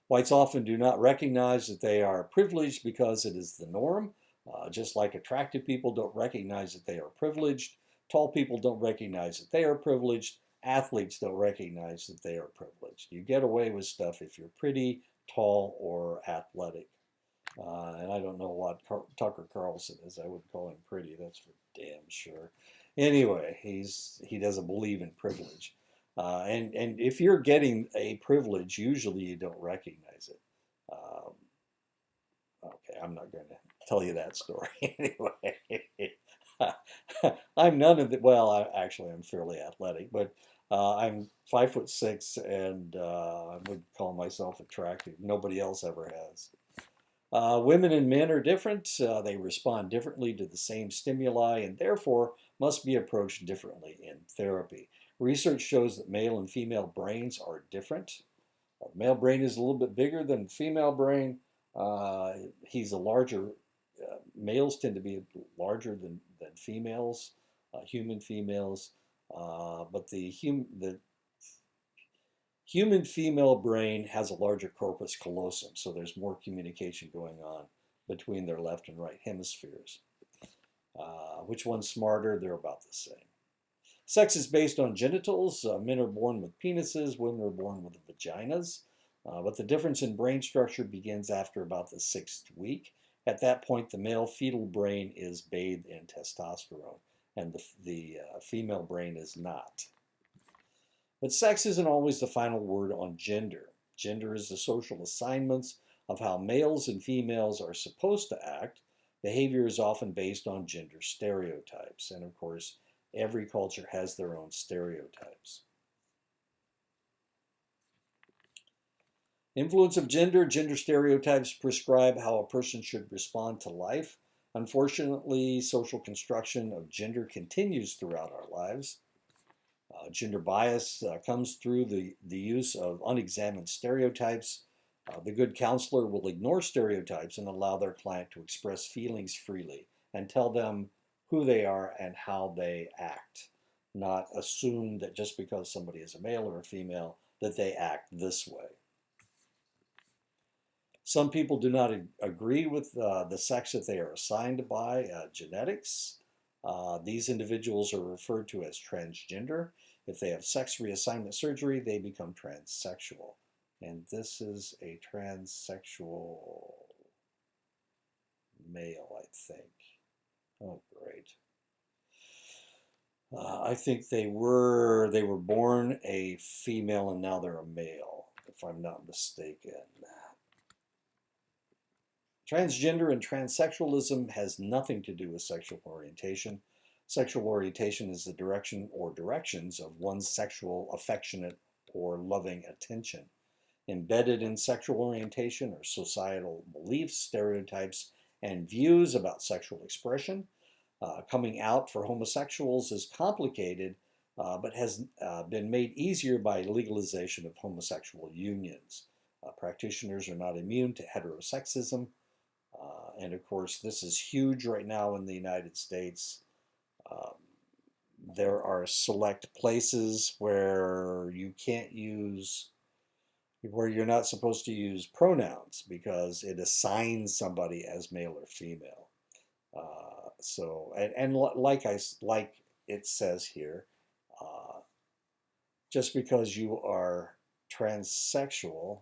Whites often do not recognize that they are privileged because it is the norm. Just like attractive people don't recognize that they are privileged, tall people don't recognize that they are privileged, athletes don't recognize that they are privileged. You get away with stuff if you're pretty, tall, or athletic. And I don't know what Tucker Carlson is. I wouldn't call him pretty, that's for damn sure. Anyway, he doesn't believe in privilege. And if you're getting a privilege, usually you don't recognize it. Um, okay, I'm not going to tell you that story anyway. I'm none of the, well, I'm fairly athletic, but I'm 5'6", and I would call myself attractive. Nobody else ever has. Women and men are different. They respond differently to the same stimuli and therefore must be approached differently in therapy. Research shows that male and female brains are different. The male brain is a little bit bigger than the female brain. Uh, he's a larger, males tend to be larger than females, human females, but the human female brain has a larger corpus callosum, so there's more communication going on between their left and right hemispheres. Which one's smarter? They're about the same. Sex is based on genitals. Men are born with penises, women are born with vaginas. But the difference in brain structure begins after about the 6th week. At that point, the male fetal brain is bathed in testosterone, and the female brain is not. But sex isn't always the final word on gender. Gender is the social assignments of how males and females are supposed to act. Behavior is often based on gender stereotypes. And of course, every culture has their own stereotypes. Influence of gender. Gender stereotypes prescribe how a person should respond to life. Unfortunately, social construction of gender continues throughout our lives. Gender bias comes through the use of unexamined stereotypes. The good counselor will ignore stereotypes and allow their client to express feelings freely and tell them who they are and how they act, not assume that just because somebody is a male or a female that they act this way. Some people do not agree with the sex that they are assigned by genetics. These individuals are referred to as transgender. If they have sex reassignment surgery, they become transsexual. And this is a transsexual male, I think. Oh, great. I think they were born a female and now they're a male, if I'm not mistaken. Transgender and transsexualism has nothing to do with sexual orientation. Sexual orientation is the direction or directions of one's sexual, affectionate, or loving attention. Embedded in sexual orientation are societal beliefs, stereotypes, and views about sexual expression. Coming out for homosexuals is complicated, but has been made easier by legalization of homosexual unions. Practitioners are not immune to heterosexism. And of course, this is huge right now in the United States. Um, there are select places where you can't use, where you're not supposed to use pronouns because it assigns somebody as male or female. Like it says here, uh, just because you are transsexual,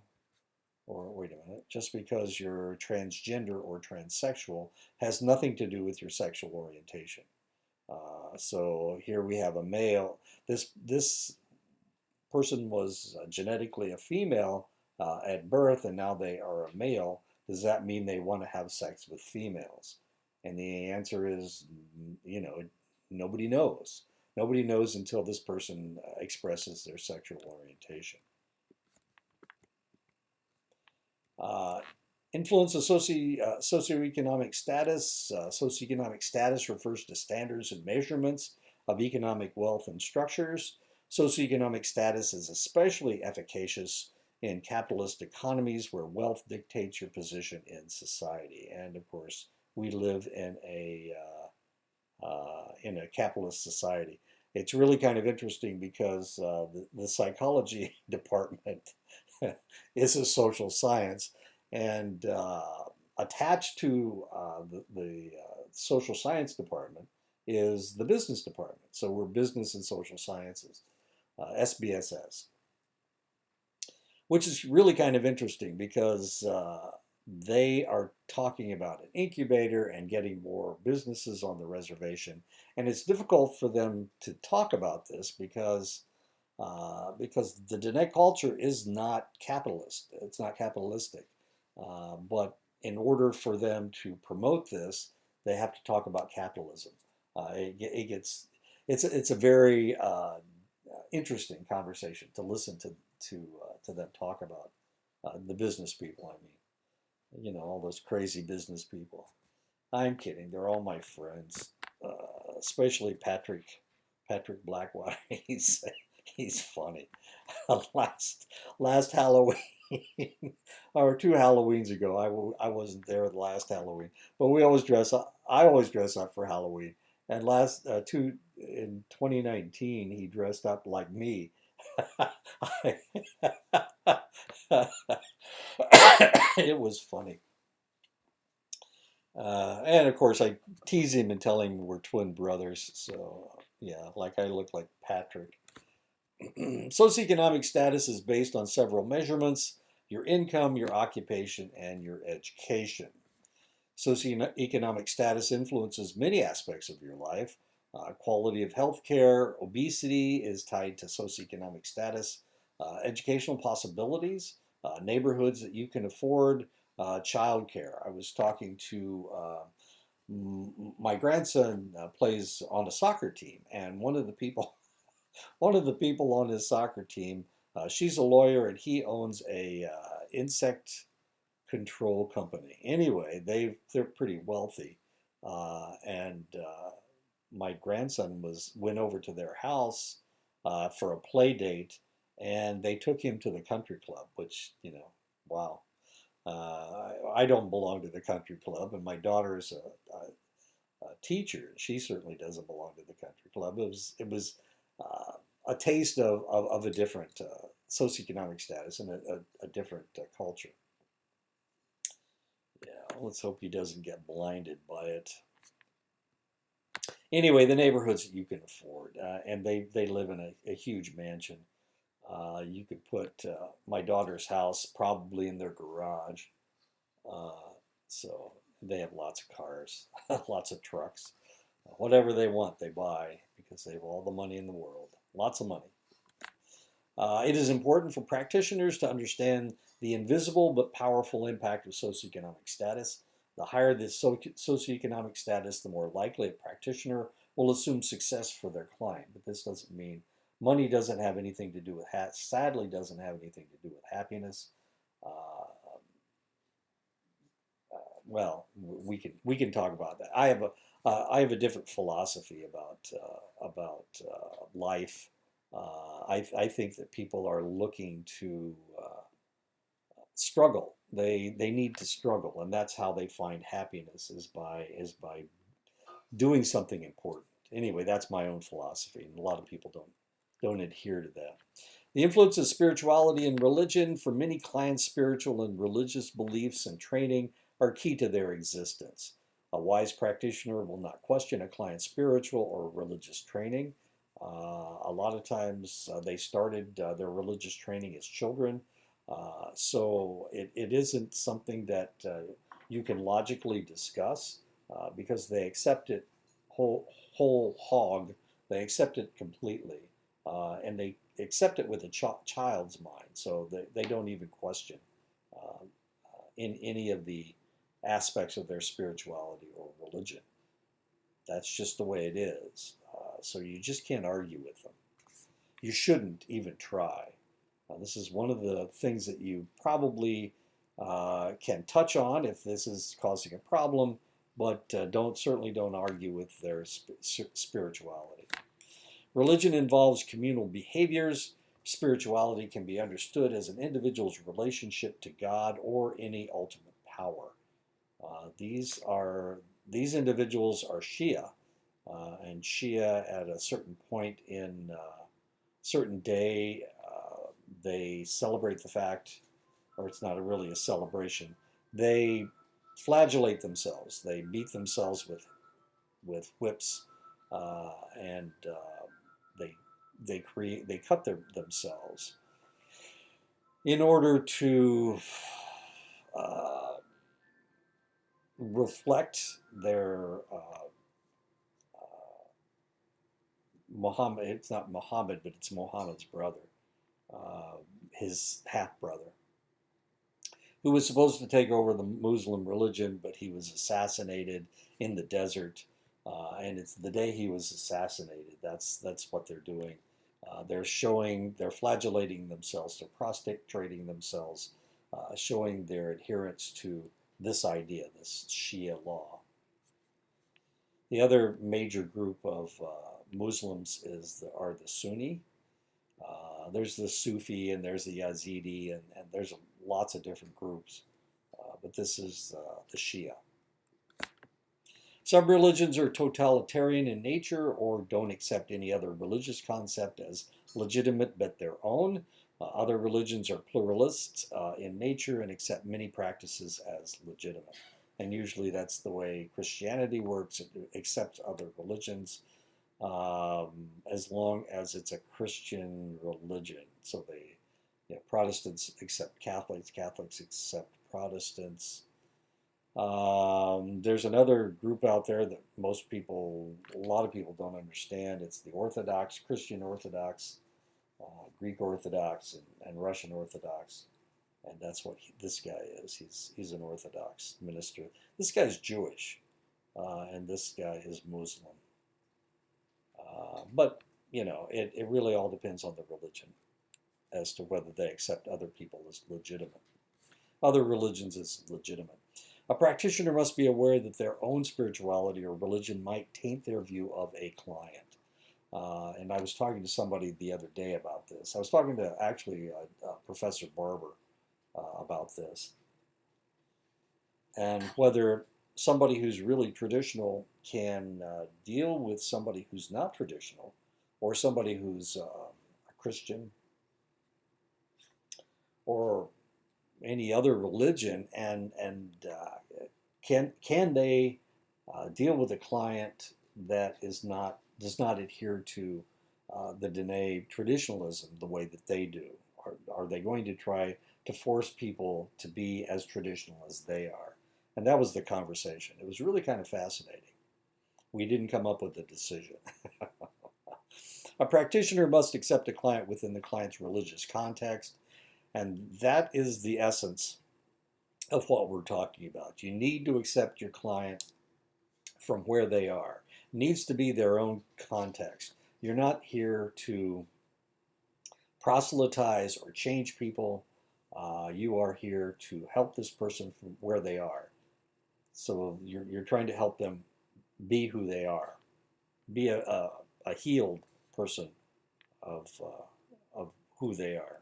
or wait a minute, just because you're transgender or transsexual has nothing to do with your sexual orientation. So here we have a male. This person was genetically a female at birth, and now they are a male. Does that mean they want to have sex with females? And the answer is, nobody knows. Nobody knows until this person expresses their sexual orientation. Uh, Influence of socioeconomic status. Socioeconomic status refers to standards and measurements of economic wealth and structures. Socioeconomic status is especially efficacious in capitalist economies where wealth dictates your position in society. And of course, we live in a capitalist society. It's really kind of interesting because the psychology department is a social science, and attached to the social science department is the business department. So we're business and social sciences, SBSS, which is really kind of interesting because they are talking about an incubator and getting more businesses on the reservation. And it's difficult for them to talk about this because the Diné culture is not capitalist. It's not capitalistic. But in order for them to promote this, they have to talk about capitalism. It's a very interesting conversation to listen to them talk about the business people. I mean, all those crazy business people. I'm kidding. They're all my friends, especially Patrick Blackwater. He's funny. last last Halloween. or 2 Halloweens ago. I wasn't there the last Halloween, but we always dress up. I always dress up for Halloween. And last two in 2019, he dressed up like me. It was funny. And of course, I tease him and tell him we're twin brothers. So, yeah, like I look like Patrick. Socioeconomic status is based on several measurements: your income, your occupation, and your education. Socioeconomic status influences many aspects of your life. Quality of health care, obesity is tied to socioeconomic status, educational possibilities, neighborhoods that you can afford, childcare. I was talking to my grandson plays on a soccer team, and one of the people on his soccer team, she's a lawyer, and he owns a insect control company. Anyway, they're pretty wealthy, and my grandson went over to their house for a play date, and they took him to the country club, which wow. I don't belong to the country club, and my daughter is a teacher. She certainly doesn't belong to the country club. It was a taste of a different socioeconomic status and a different culture. Yeah, let's hope he doesn't get blinded by it. Anyway, the neighborhoods that you can afford, and they live in a huge mansion. You could put my daughter's house probably in their garage. Uh, so they have lots of cars, lots of trucks. Whatever they want, they buy because they have all the money in the world. Lots of money. It is important for practitioners to understand the invisible but powerful impact of socioeconomic status. The higher the socioeconomic status, the more likely a practitioner will assume success for their client. But this doesn't mean money doesn't have anything to do with sadly doesn't have anything to do with happiness. Uh, well, we can talk about that. I have a different philosophy about life. I think that people are looking to struggle. They need to struggle, and that's how they find happiness is by doing something important. Anyway, that's my own philosophy, and a lot of people don't adhere to that. The influence of spirituality and religion for many clients, spiritual and religious beliefs and training are key to their existence. A wise practitioner will not question a client's spiritual or religious training. A lot of times they started their religious training as children, so it isn't something that you can logically discuss because they accept it whole hog. They accept it completely, and they accept it with a child's mind, so they don't even question in any of the aspects of their spirituality or religion. That's just the way it is. So you just can't argue with them. You shouldn't even try. This is one of the things that you probably can touch on if this is causing a problem, but certainly don't argue with their spirituality. Religion involves communal behaviors. Spirituality can be understood as an individual's relationship to God or any ultimate power. These individuals are Shia, and Shia at a certain point in certain day they celebrate the fact, or it's not really a celebration. They flagellate themselves. They beat themselves with whips, and they they cut themselves in order to uh, reflect their Muhammad. It's not Muhammad, but it's Muhammad's brother, uh, his half brother, who was supposed to take over the Muslim religion, but he was assassinated in the desert. And it's the day he was assassinated. That's what they're doing. They're flagellating themselves, they're prostrating themselves, showing their adherence to this idea, this Shia law. The other major group of Muslims are the Sunni. There's the Sufi and there's the Yazidi, and there's lots of different groups, but this is the Shia. Some religions are totalitarian in nature or don't accept any other religious concept as legitimate but their own. Other religions are pluralists in nature and accept many practices as legitimate. And usually that's the way Christianity works. It accepts other religions as long as it's a Christian religion. So Protestants accept Catholics, Catholics accept Protestants. There's another group out there that a lot of people don't understand. It's the Orthodox, Christian Orthodox, Greek Orthodox, and Russian Orthodox. And that's what this guy is. He's an Orthodox minister. This guy's Jewish, and this guy is Muslim. But, it really all depends on the religion as to whether they accept other people as legitimate. Other religions as legitimate. A practitioner must be aware that their own spirituality or religion might taint their view of a client. And I was talking to somebody the other day about this. I was talking to actually Professor Barber about this. And whether somebody who's really traditional can deal with somebody who's not traditional, or somebody who's a Christian, or any other religion, and can they deal with a client that does not adhere to the Dene traditionalism the way that they do? Are they going to try to force people to be as traditional as they are? And that was the conversation. It was really kind of fascinating. We didn't come up with a decision. A practitioner must accept a client within the client's religious context, and that is the essence of what we're talking about. You need to accept your client from where they are. It needs to be their own context. You're not here to proselytize or change people. You are here to help this person from where they are. So you're trying to help them be who they are, be a healed person of who they are.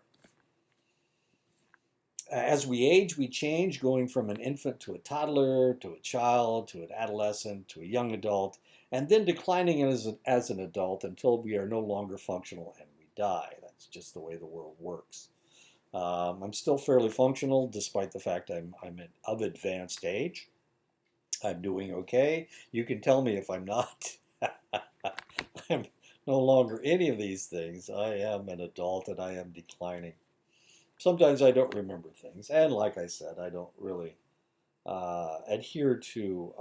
As we age, we change, going from an infant to a toddler, to a child, to an adolescent, to a young adult, and then declining as an adult until we are no longer functional and we die. That's just the way the world works. I'm still fairly functional, despite the fact I'm of advanced age. I'm doing okay. You can tell me if I'm not. I'm no longer any of these things. I am an adult and I am declining. Sometimes I don't remember things, and like I said, I don't really adhere to.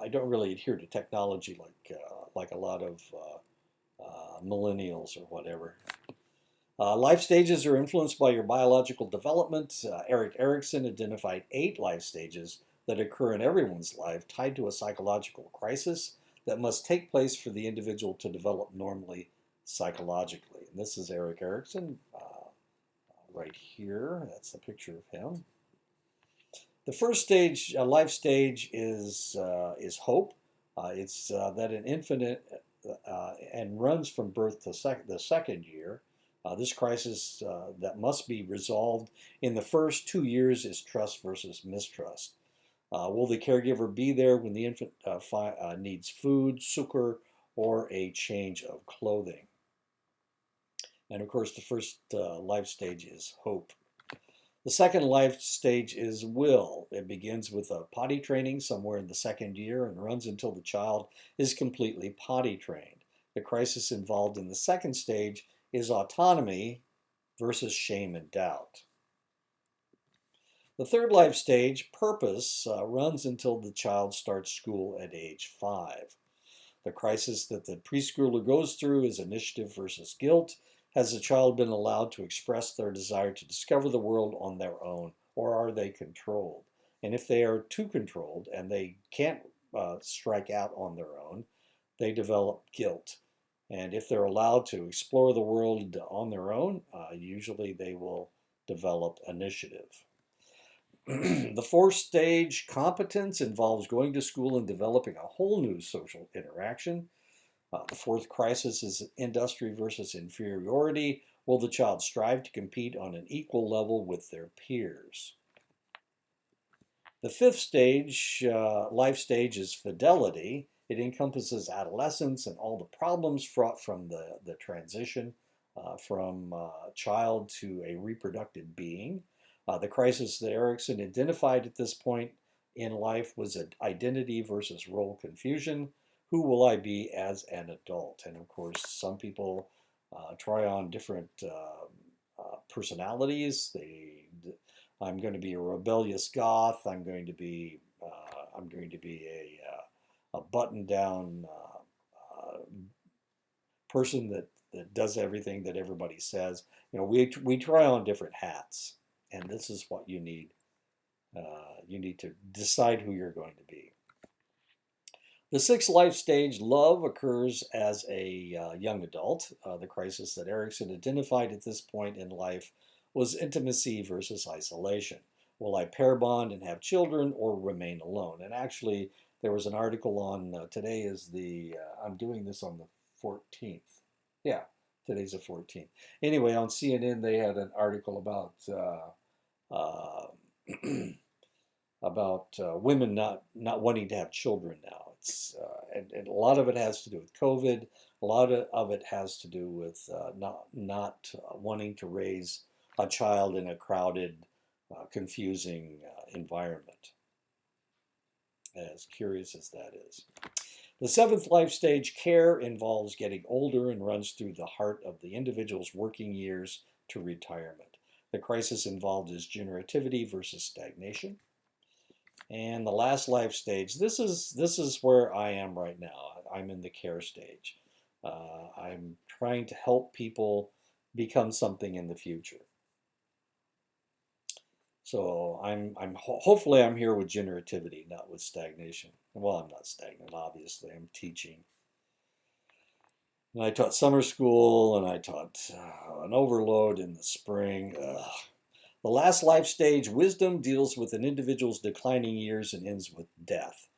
I don't really adhere to technology like a lot of millennials or whatever. Life stages are influenced by your biological development. Erik Erikson identified 8 life stages that occur in everyone's life tied to a psychological crisis that must take place for the individual to develop normally psychologically. And this is Erik Erikson right here. That's the picture of him. The first stage, life stage, is hope. It's that an infant and runs from birth to the second year. This crisis that must be resolved in the first 2 years is trust versus mistrust. Will the caregiver be there when the infant needs food, succor, or a change of clothing? And of course, the first life stage is hope. The second life stage is will. It begins with a potty training somewhere in the second year and runs until the child is completely potty trained. The crisis involved in the second stage is autonomy versus shame and doubt. The third life stage, purpose, runs until the child starts school at age 5. The crisis that the preschooler goes through is initiative versus guilt. Has the child been allowed to express their desire to discover the world on their own, or are they controlled? And if they are too controlled and they can't strike out on their own, they develop guilt. And if they're allowed to explore the world on their own, usually they will develop initiative. The fourth stage, competence, involves going to school and developing a whole new social interaction. The fourth crisis is industry versus inferiority, Will the child strive to compete on an equal level with their peers? The fifth stage, life stage, is fidelity. It encompasses adolescence and all the problems fraught from the transition from child to a reproductive being. The crisis that Erickson identified at this point in life was an identity versus role confusion. Who will I be as an adult? And of course, some people try on different personalities. I'm going to be a rebellious goth. I'm going to be a button-down person that does everything that everybody says. We try on different hats, and this is what you need. You need to decide who you're going to be. The sixth life stage, love, occurs as a young adult. The crisis that Erickson identified at this point in life was intimacy versus isolation. Will I pair bond and have children or remain alone? And actually, there was an article on, today is I'm doing this on the 14th. Yeah, today's the 14th. Anyway, on CNN, they had an article uh, about women not wanting to have children now. And a lot of it has to do with COVID. A lot of it has to do with not wanting to raise a child in a crowded, confusing environment. As curious as that is. The seventh life stage, care, involves getting older and runs through the heart of the individual's working years to retirement. The crisis involved is generativity versus stagnation. And the last life stage, this is where I am right now. I'm in the care stage. I'm trying to help people become something in the future. So hopefully I'm here with generativity, not with stagnation. Well, I'm not stagnant, obviously. I'm teaching. And I taught summer school, and I taught an overload in the spring. Ugh. The last life stage, wisdom, deals with an individual's declining years and ends with death.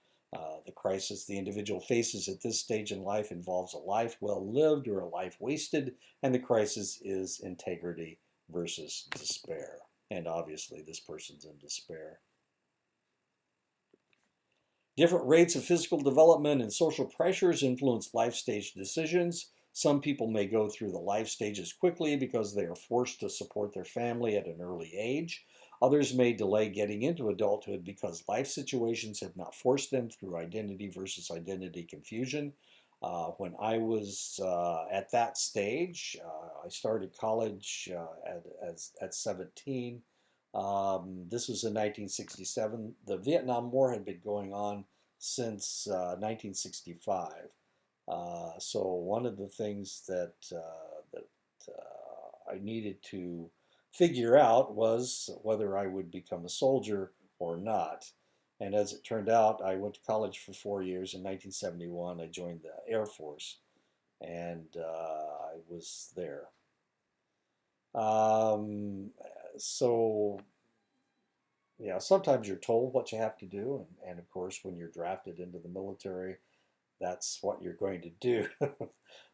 The crisis the individual faces at this stage in life involves a life well lived or a life wasted, and the crisis is integrity versus despair. And obviously, this person's in despair. Different rates of physical development and social pressures influence life stage decisions. Some people may go through the life stages quickly because they are forced to support their family at an early age. Others may delay getting into adulthood because life situations have not forced them through identity versus identity confusion. When I was at that stage, I started college at 17. This was in 1967. The Vietnam War had been going on since 1965. So one of the things that I needed to figure out was whether I would become a soldier or not. And as it turned out, I went to college for 4 years. In 1971, I joined the Air Force, and I was there. So yeah, sometimes you're told what you have to do, and of course, when you're drafted into the military, that's what you're going to do.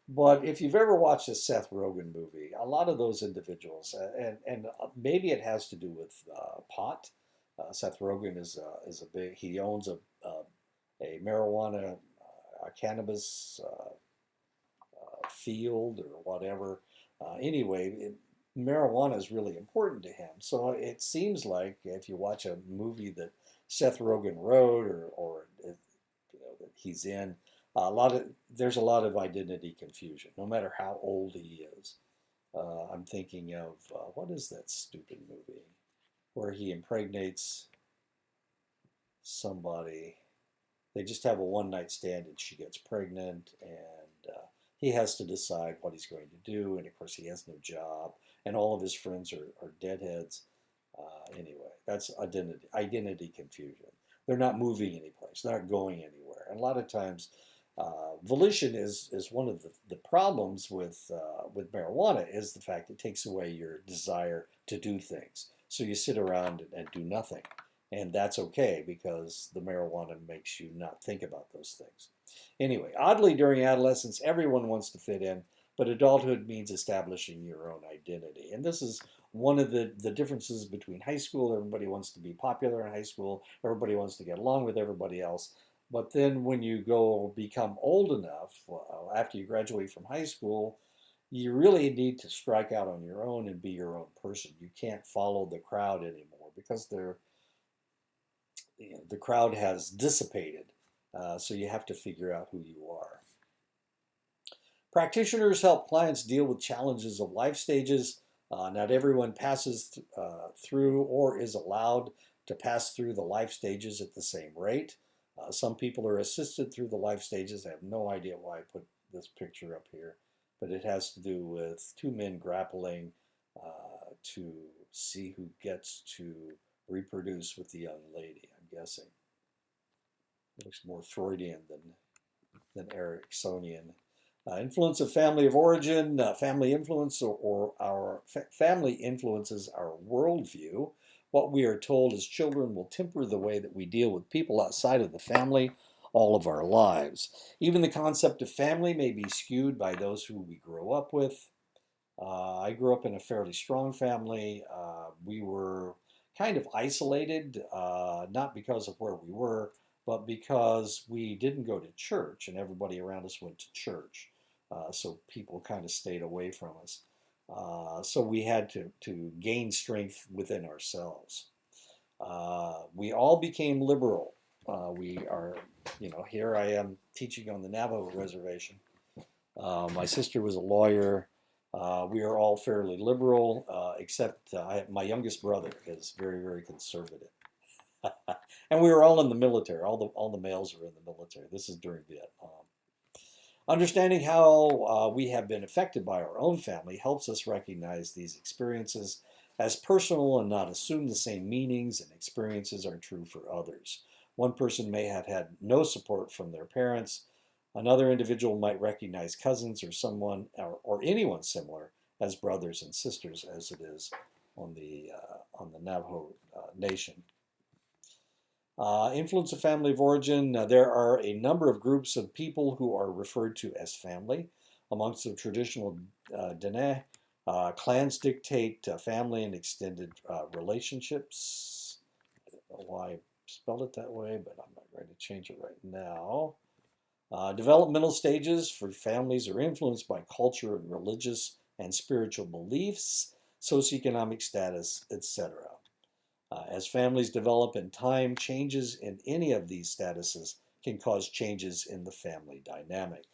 But if you've ever watched a Seth Rogen movie, a lot of those individuals, and maybe it has to do with pot. Seth Rogen is a big. He owns a marijuana, a cannabis field or whatever. Anyway, marijuana is really important to him. So it seems like if you watch a movie that Seth Rogen wrote or that he's in, there's a lot of identity confusion, no matter how old he is. I'm thinking of what is that stupid movie where he impregnates somebody? They just have a one night stand and she gets pregnant, and he has to decide what he's going to do. And of course, he has no job, and all of his friends are deadheads. Anyway, that's identity confusion. They're not moving anyplace. They're not going anywhere. And a lot of times, volition is one of the problems with marijuana is the fact it takes away your desire to do things. So you sit around and do nothing. And that's okay because the marijuana makes you not think about those things. Anyway, oddly, during adolescence, everyone wants to fit in, but adulthood means establishing your own identity. And this is one of the differences between high school. Everybody wants to be popular in high school. Everybody wants to get along with everybody else. But then when you go become old enough, after you graduate from high school, you really need to strike out on your own and be your own person. You can't follow the crowd anymore because the crowd has dissipated. So you have to figure out who you are. Practitioners help clients deal with challenges of life stages. Not everyone passes through or is allowed to pass through the life stages at the same rate. Some people are assisted through the life stages. I have no idea why I put this picture up here, but it has to do with two men grappling to see who gets to reproduce with the young lady, I'm guessing. It looks more Freudian than Ericksonian. Influence of family of origin, family influence, or our family influences our worldview. What we are told as children will temper the way that we deal with people outside of the family all of our lives. Even the concept of family may be skewed by those who we grow up with. I grew up in a fairly strong family. We were kind of isolated, not because of where we were, but because we didn't go to church and everybody around us went to church. So people kind of stayed away from us. So we had to gain strength within ourselves. We all became liberal. We are, here I am teaching on the Navajo reservation. My sister was a lawyer. We are all fairly liberal, except my youngest brother is very, very conservative. And we were all in the military. All the males were in the military. This is during Vietnam. Understanding how we have been affected by our own family helps us recognize these experiences as personal and not assume the same meanings and experiences are true for others. One person may have had no support from their parents. Another individual might recognize cousins or someone or anyone similar as brothers and sisters, as it is on the Navajo Nation. Influence of family of origin. There are a number of groups of people who are referred to as family. Amongst the traditional Dene, clans dictate family and extended relationships. I don't know why I spelled it that way, but I'm not going to change it right now. Developmental stages for families are influenced by culture and religious and spiritual beliefs, socioeconomic status, etc. As families develop in time, changes in any of these statuses can cause changes in the family dynamic.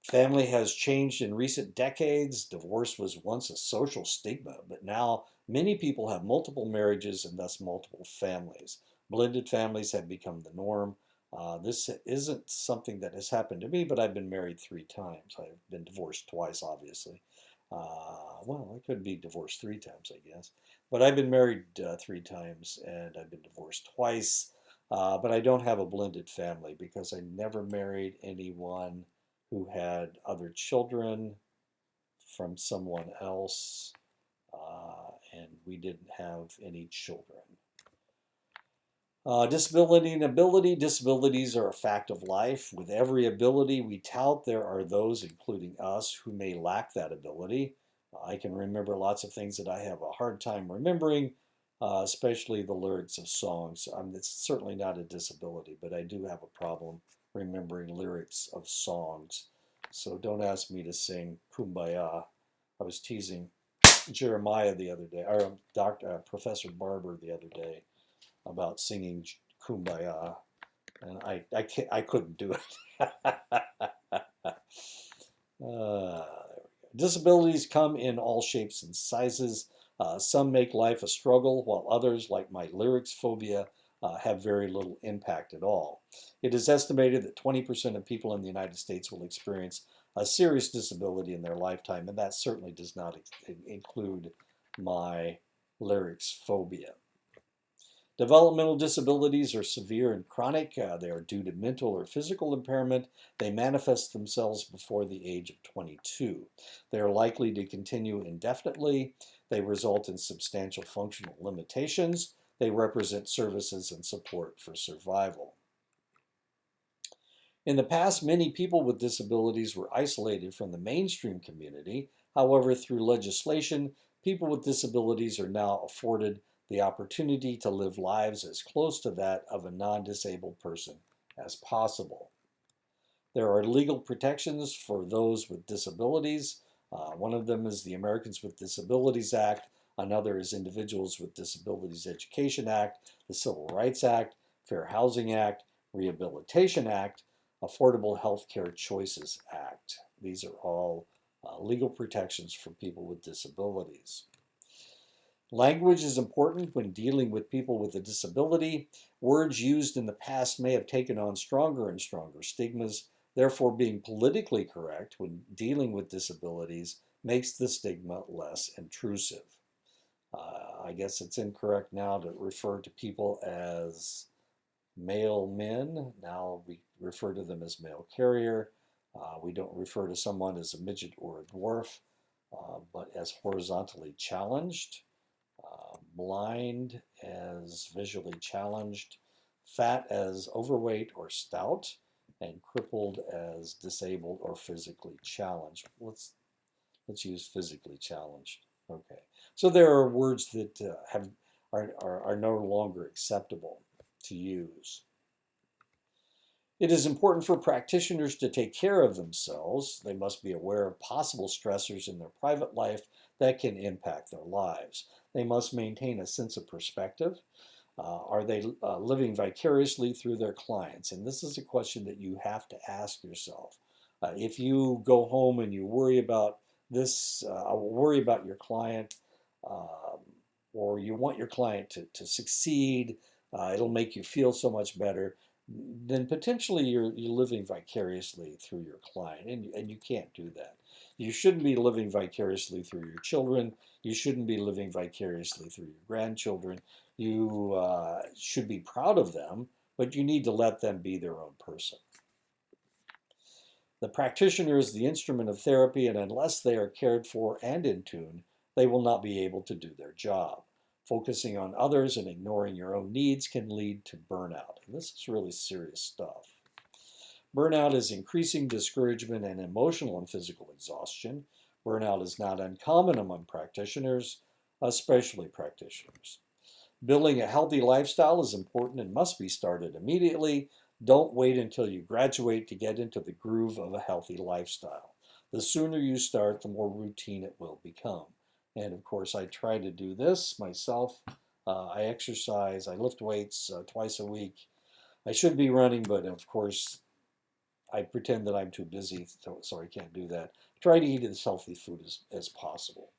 Family has changed in recent decades. Divorce was once a social stigma, but now many people have multiple marriages and thus multiple families. Blended families have become the norm. This isn't something that has happened to me, but I've been married 3 times. I've been divorced twice, obviously. Well, I could be divorced 3 times, I guess. But I've been married 3 times and I've been divorced twice. But I don't have a blended family because I never married anyone who had other children from someone else, and we didn't have any children. Disability and ability. Disabilities are a fact of life. With every ability we tout, there are those, including us, who may lack that ability. I can remember lots of things that I have a hard time remembering, especially the lyrics of songs. It's certainly not a disability, but I do have a problem remembering lyrics of songs. So don't ask me to sing Kumbaya. I was teasing Jeremiah the other day, or Professor Barber the other day, about singing Kumbaya, and I couldn't do it. Disabilities come in all shapes and sizes. Some make life a struggle, while others, like my lyrics phobia, have very little impact at all. It is estimated that 20% of people in the United States will experience a serious disability in their lifetime, and that certainly does not include my lyrics phobia. Developmental disabilities are severe and chronic. They are due to mental or physical impairment. They manifest themselves before the age of 22. They are likely to continue indefinitely. They result in substantial functional limitations. They represent services and support for survival. In the past, many people with disabilities were isolated from the mainstream community. However, through legislation, people with disabilities are now afforded the opportunity to live lives as close to that of a non-disabled person as possible. There are legal protections for those with disabilities. One of them is the Americans with Disabilities Act. Another is Individuals with Disabilities Education Act, the Civil Rights Act, Fair Housing Act, Rehabilitation Act, Affordable Health Care Choices Act. These are all legal protections for people with disabilities. Language is important when dealing with people with a disability. Words used in the past may have taken on stronger and stronger stigmas. Therefore, being politically correct when dealing with disabilities makes the stigma less intrusive. I guess it's incorrect now to refer to people as male men. Now we refer to them as male carrier. We don't refer to someone as a midget or a dwarf, but as horizontally challenged. Blind as visually challenged, fat as overweight or stout, and crippled as disabled or physically challenged. Let's use physically challenged. Okay, so there are words that are no longer acceptable to use. It is important for practitioners to take care of themselves. They must be aware of possible stressors in their private life that can impact their lives. They must maintain a sense of perspective. Are they living vicariously through their clients? And this is a question that you have to ask yourself. If you go home and you worry about this, worry about your client, um, or you want your client to succeed, it'll make you feel so much better, then potentially you're living vicariously through your client, and you can't do that. You shouldn't be living vicariously through your children. You shouldn't be living vicariously through your grandchildren. You should be proud of them, but you need to let them be their own person. The practitioner is the instrument of therapy, and unless they are cared for and in tune, they will not be able to do their job. Focusing on others and ignoring your own needs can lead to burnout. And this is really serious stuff. Burnout is increasing discouragement and emotional and physical exhaustion. Burnout is not uncommon among practitioners, especially practitioners. Building a healthy lifestyle is important and must be started immediately. Don't wait until you graduate to get into the groove of a healthy lifestyle. The sooner you start, the more routine it will become. And of course, I try to do this myself. I exercise, I lift weights twice a week. I should be running, but of course, I pretend that I'm too busy, so I can't do that. Try to eat as healthy food as possible.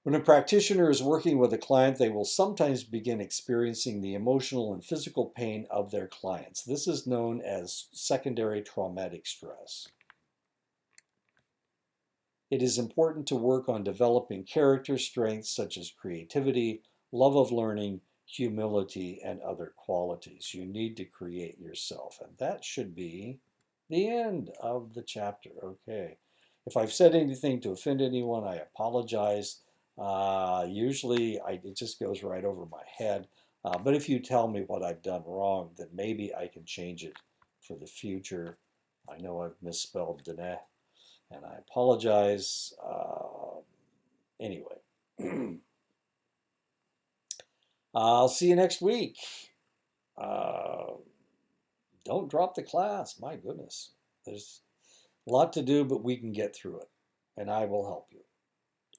When a practitioner is working with a client, they will sometimes begin experiencing the emotional and physical pain of their clients. This is known as secondary traumatic stress. It is important to work on developing character strengths such as creativity, love of learning, humility, and other qualities. You need to create yourself. And that should be the end of the chapter. Okay. If I've said anything to offend anyone, I apologize. Usually it just goes right over my head. But if you tell me what I've done wrong, then maybe I can change it for the future. I know I've misspelled Dene, and I apologize. Anyway, I'll see you next week. Uh, don't drop the class. My goodness. There's a lot to do, but we can get through it, and I will help you.